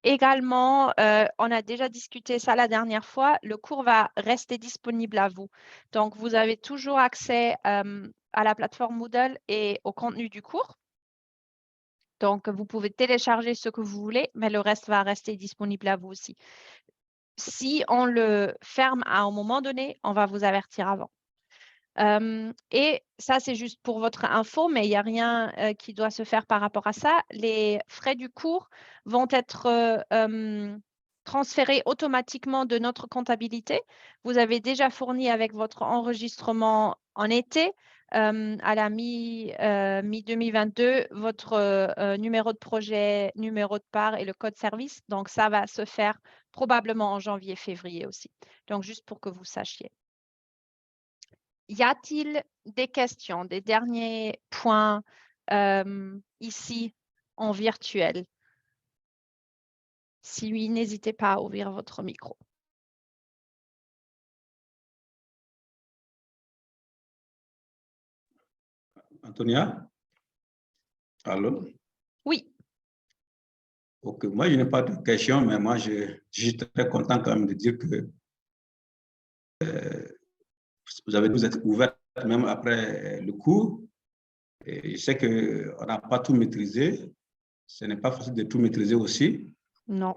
Également, on a déjà discuté ça la dernière fois, le cours va rester disponible à vous. Donc, vous avez toujours accès à la plateforme Moodle et au contenu du cours. Donc, vous pouvez télécharger ce que vous voulez, mais le reste va rester disponible à vous aussi. Si on le ferme à un moment donné, on va vous avertir avant. Et ça, c'est juste pour votre info, mais il n'y a rien qui doit se faire par rapport à ça. Les frais du cours vont être transférés automatiquement de notre comptabilité. Vous avez déjà fourni avec votre enregistrement en été, à la mi-2022, votre numéro de projet, numéro de part et le code service. Donc, ça va se faire probablement en janvier-février aussi. Donc, juste pour que vous sachiez. Y a-t-il des questions, des derniers points ici en virtuel? Si oui, n'hésitez pas à ouvrir votre micro. Antonia? Allô? Oui. Ok, moi je n'ai pas de questions, mais moi je suis très content quand même de dire que vous êtes ouvert même après le cours. Et je sais qu'on n'a pas tout maîtrisé. Ce n'est pas facile de tout maîtriser aussi. Non.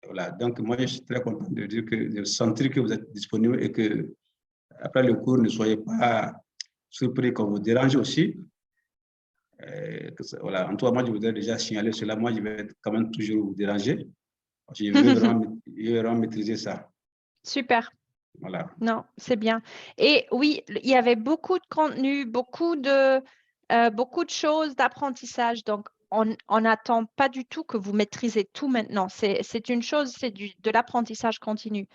Voilà, donc moi je suis très content de dire de sentir que vous êtes disponible et que après le cours, ne soyez pas surpris qu'on vous dérange aussi. Voilà, en tout cas, moi je voudrais déjà signaler cela. Moi je vais quand même toujours vous déranger. Je veux vraiment maîtriser ça. Super. Voilà. Non, c'est bien. Et oui, il y avait beaucoup de contenu, beaucoup de choses d'apprentissage. Donc, on n'attend pas du tout que vous maîtrisez tout maintenant. C'est une chose, c'est de l'apprentissage continu.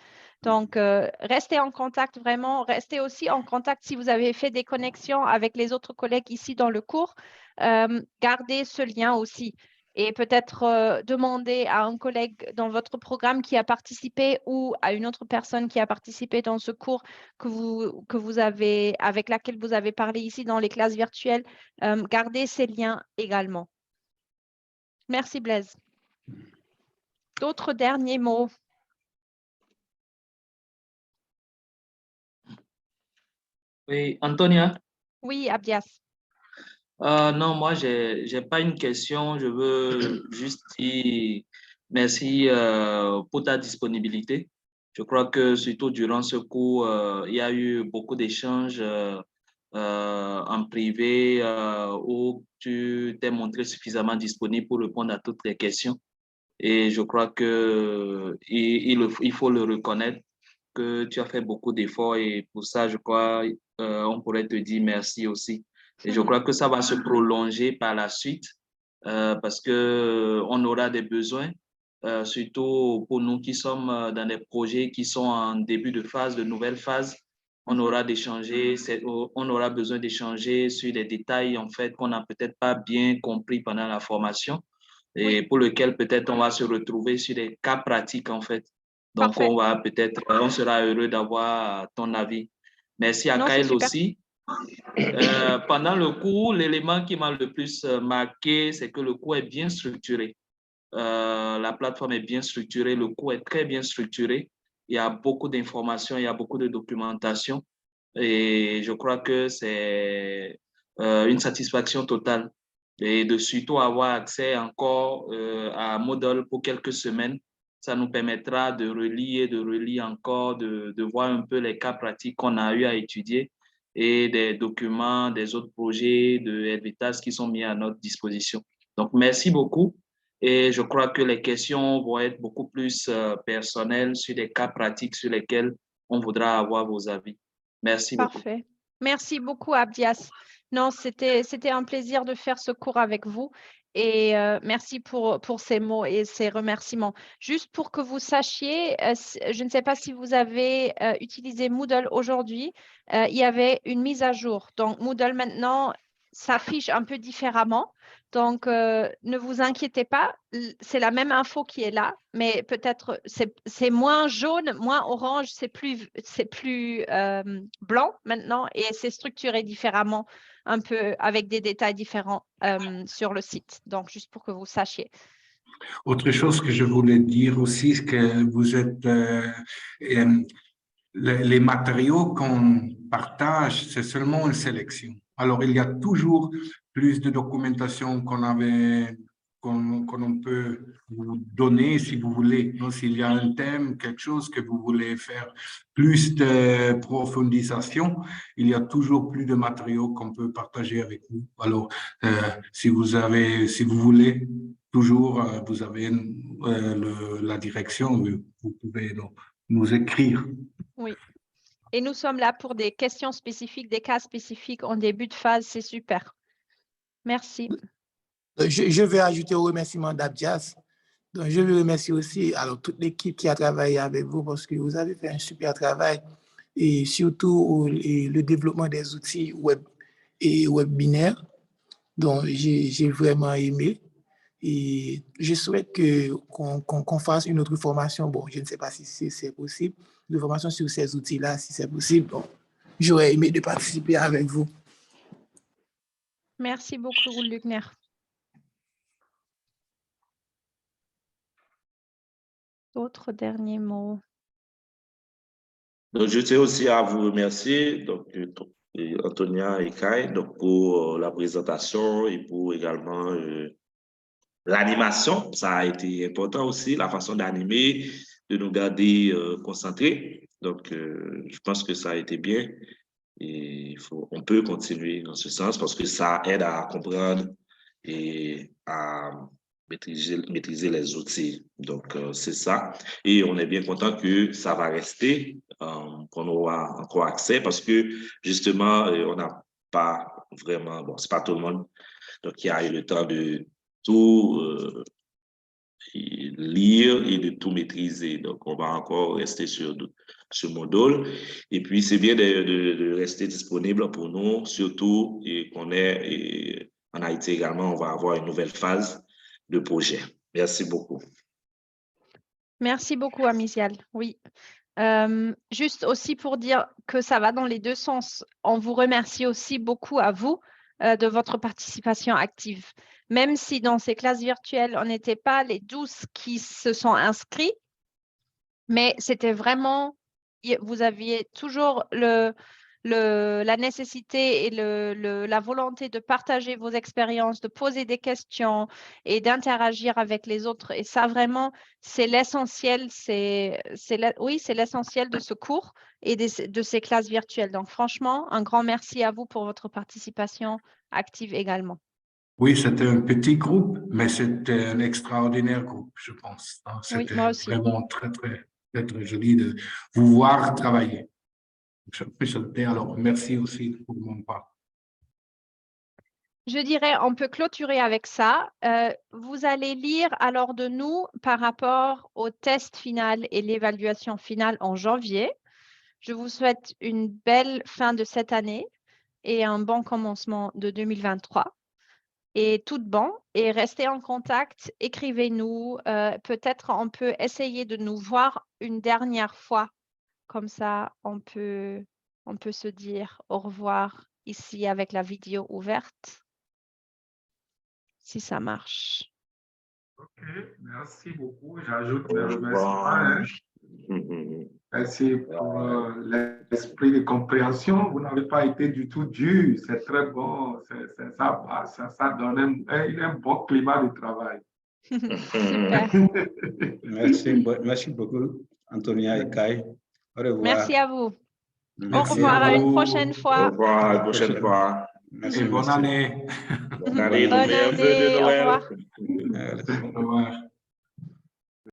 Donc, restez en contact vraiment. Restez aussi en contact si vous avez fait des connexions avec les autres collègues ici dans le cours. Gardez ce lien aussi. et peut-être demander à un collègue dans votre programme qui a participé ou à une autre personne qui a participé dans ce cours que vous avez, avec laquelle vous avez parlé ici dans les classes virtuelles, gardez ces liens également. Merci Blaise. D'autres derniers mots? Oui, Antonia? Oui, Abdias. Non, moi, j'ai pas une question. Je veux juste dire merci pour ta disponibilité. Je crois que surtout durant ce cours, il y a eu beaucoup d'échanges en privé où tu t'es montré suffisamment disponible pour répondre à toutes les questions. Et je crois que il faut le reconnaître que tu as fait beaucoup d'efforts et pour ça, je crois, on pourrait te dire merci aussi. Et je crois que ça va se prolonger par la suite parce que on aura des besoins, surtout pour nous qui sommes dans des projets qui sont en début de phase, de nouvelle phase. On aura besoin d'échanger sur des détails en fait qu'on n'a peut-être pas bien compris pendant la formation et pour lequel peut-être on va se retrouver sur des cas pratiques en fait. Donc on sera heureux d'avoir ton avis. Merci à Kyle aussi. Pendant le cours, l'élément qui m'a le plus marqué, c'est que le cours est bien structuré. La plateforme est bien structurée, le cours est très bien structuré. Il y a beaucoup d'informations, il y a beaucoup de documentation et je crois que c'est une satisfaction totale. Et de surtout avoir accès encore à Moodle pour quelques semaines, ça nous permettra de relire encore, de voir un peu les cas pratiques qu'on a eu à étudier et des documents, des autres projets de Helvetas qui sont mis à notre disposition. Donc, merci beaucoup. Et je crois que les questions vont être beaucoup plus personnelles sur des cas pratiques sur lesquels on voudra avoir vos avis. Merci beaucoup. Parfait. Merci beaucoup, Abdias. Non, c'était un plaisir de faire ce cours avec vous et merci pour ces mots et ces remerciements. Juste pour que vous sachiez, je ne sais pas si vous avez utilisé Moodle aujourd'hui, il y avait une mise à jour. Donc, Moodle maintenant s'affiche un peu différemment. Donc, ne vous inquiétez pas, c'est la même info qui est là, mais peut-être c'est moins jaune, moins orange, c'est plus blanc maintenant et c'est structuré différemment, un peu avec des détails différents sur le site. Donc, juste pour que vous sachiez. Autre chose que je voulais dire aussi, c'est que vous êtes... les matériaux qu'on partage, c'est seulement une sélection. Alors, il y a toujours plus de documentation qu'on peut vous donner si vous voulez. S'il y a un thème, quelque chose que vous voulez faire plus de profondisation, il y a toujours plus de matériaux qu'on peut partager avec vous. Alors, si vous voulez, toujours, vous avez la direction, vous pouvez nous écrire. Oui. Et nous sommes là pour des questions spécifiques, des cas spécifiques en début de phase. C'est super. Merci. Je vais ajouter au remerciement d'Abdias. Donc, je veux remercier aussi toute l'équipe qui a travaillé avec vous parce que vous avez fait un super travail et surtout le développement des outils web et webinaires. Donc, j'ai vraiment aimé. Et je souhaite qu'on fasse une autre formation. Bon, je ne sais pas si c'est possible, de formation sur ces outils-là, si c'est possible. Bon, j'aurais aimé de participer avec vous. Merci beaucoup, Lugner. D'autres derniers mots? Donc, je tiens aussi à vous remercier, donc, Antonia et Kai, donc, pour la présentation et pour également l'animation. Ça a été important aussi, la façon d'animer, de nous garder concentrés. Donc, je pense que ça a été bien et on peut continuer dans ce sens parce que ça aide à comprendre et à maîtriser les outils. Donc, c'est ça. Et on est bien content que ça va rester, qu'on aura encore accès parce que, justement, on n'a pas vraiment, bon, c'est pas tout le monde, donc il y a eu le temps de tout lire et de tout maîtriser. Donc, on va encore rester sur ce module. Et puis, c'est bien de rester disponible pour nous, surtout et qu'on est en Haïti également, on va avoir une nouvelle phase de projet. Merci beaucoup. Merci beaucoup, Amizial. Oui. Juste aussi pour dire que ça va dans les deux sens. On vous remercie aussi beaucoup à vous de votre participation active. Même si dans ces classes virtuelles, on n'était pas les 12 qui se sont inscrits, mais c'était vraiment, vous aviez toujours la nécessité et la volonté de partager vos expériences, de poser des questions et d'interagir avec les autres. Et ça, vraiment, c'est l'essentiel, oui, c'est l'essentiel de ce cours et de ces classes virtuelles. Donc, franchement, un grand merci à vous pour votre participation active également. Oui, c'était un petit groupe, mais c'était un extraordinaire groupe, je pense. Oui, C'était moi aussi. vraiment très, joli de vous voir travailler. Alors, merci aussi pour mon part. Je dirais, on peut clôturer avec ça. Vous allez lire alors de nous par rapport au test final et l'évaluation finale en janvier. Je vous souhaite une belle fin de cette année et un bon commencement de 2023. Et tout bon, et restez en contact, écrivez-nous. Peut-être on peut essayer de nous voir une dernière fois. Comme ça, on peut se dire au revoir ici avec la vidéo ouverte. Si ça marche. OK, merci beaucoup. J'ajoute mes remerciements. Merci pour l'esprit de compréhension. Vous n'avez pas été du tout dur. C'est très bon. Ça donne un bon climat de travail. Super. Merci beaucoup, Antonia et Kai. Au revoir. Merci à vous. Merci au revoir à une vous. prochaine fois. Au revoir, à la prochaine fois. Merci, Et bonne année. Bonne année, Bonne année. Au revoir. Au revoir.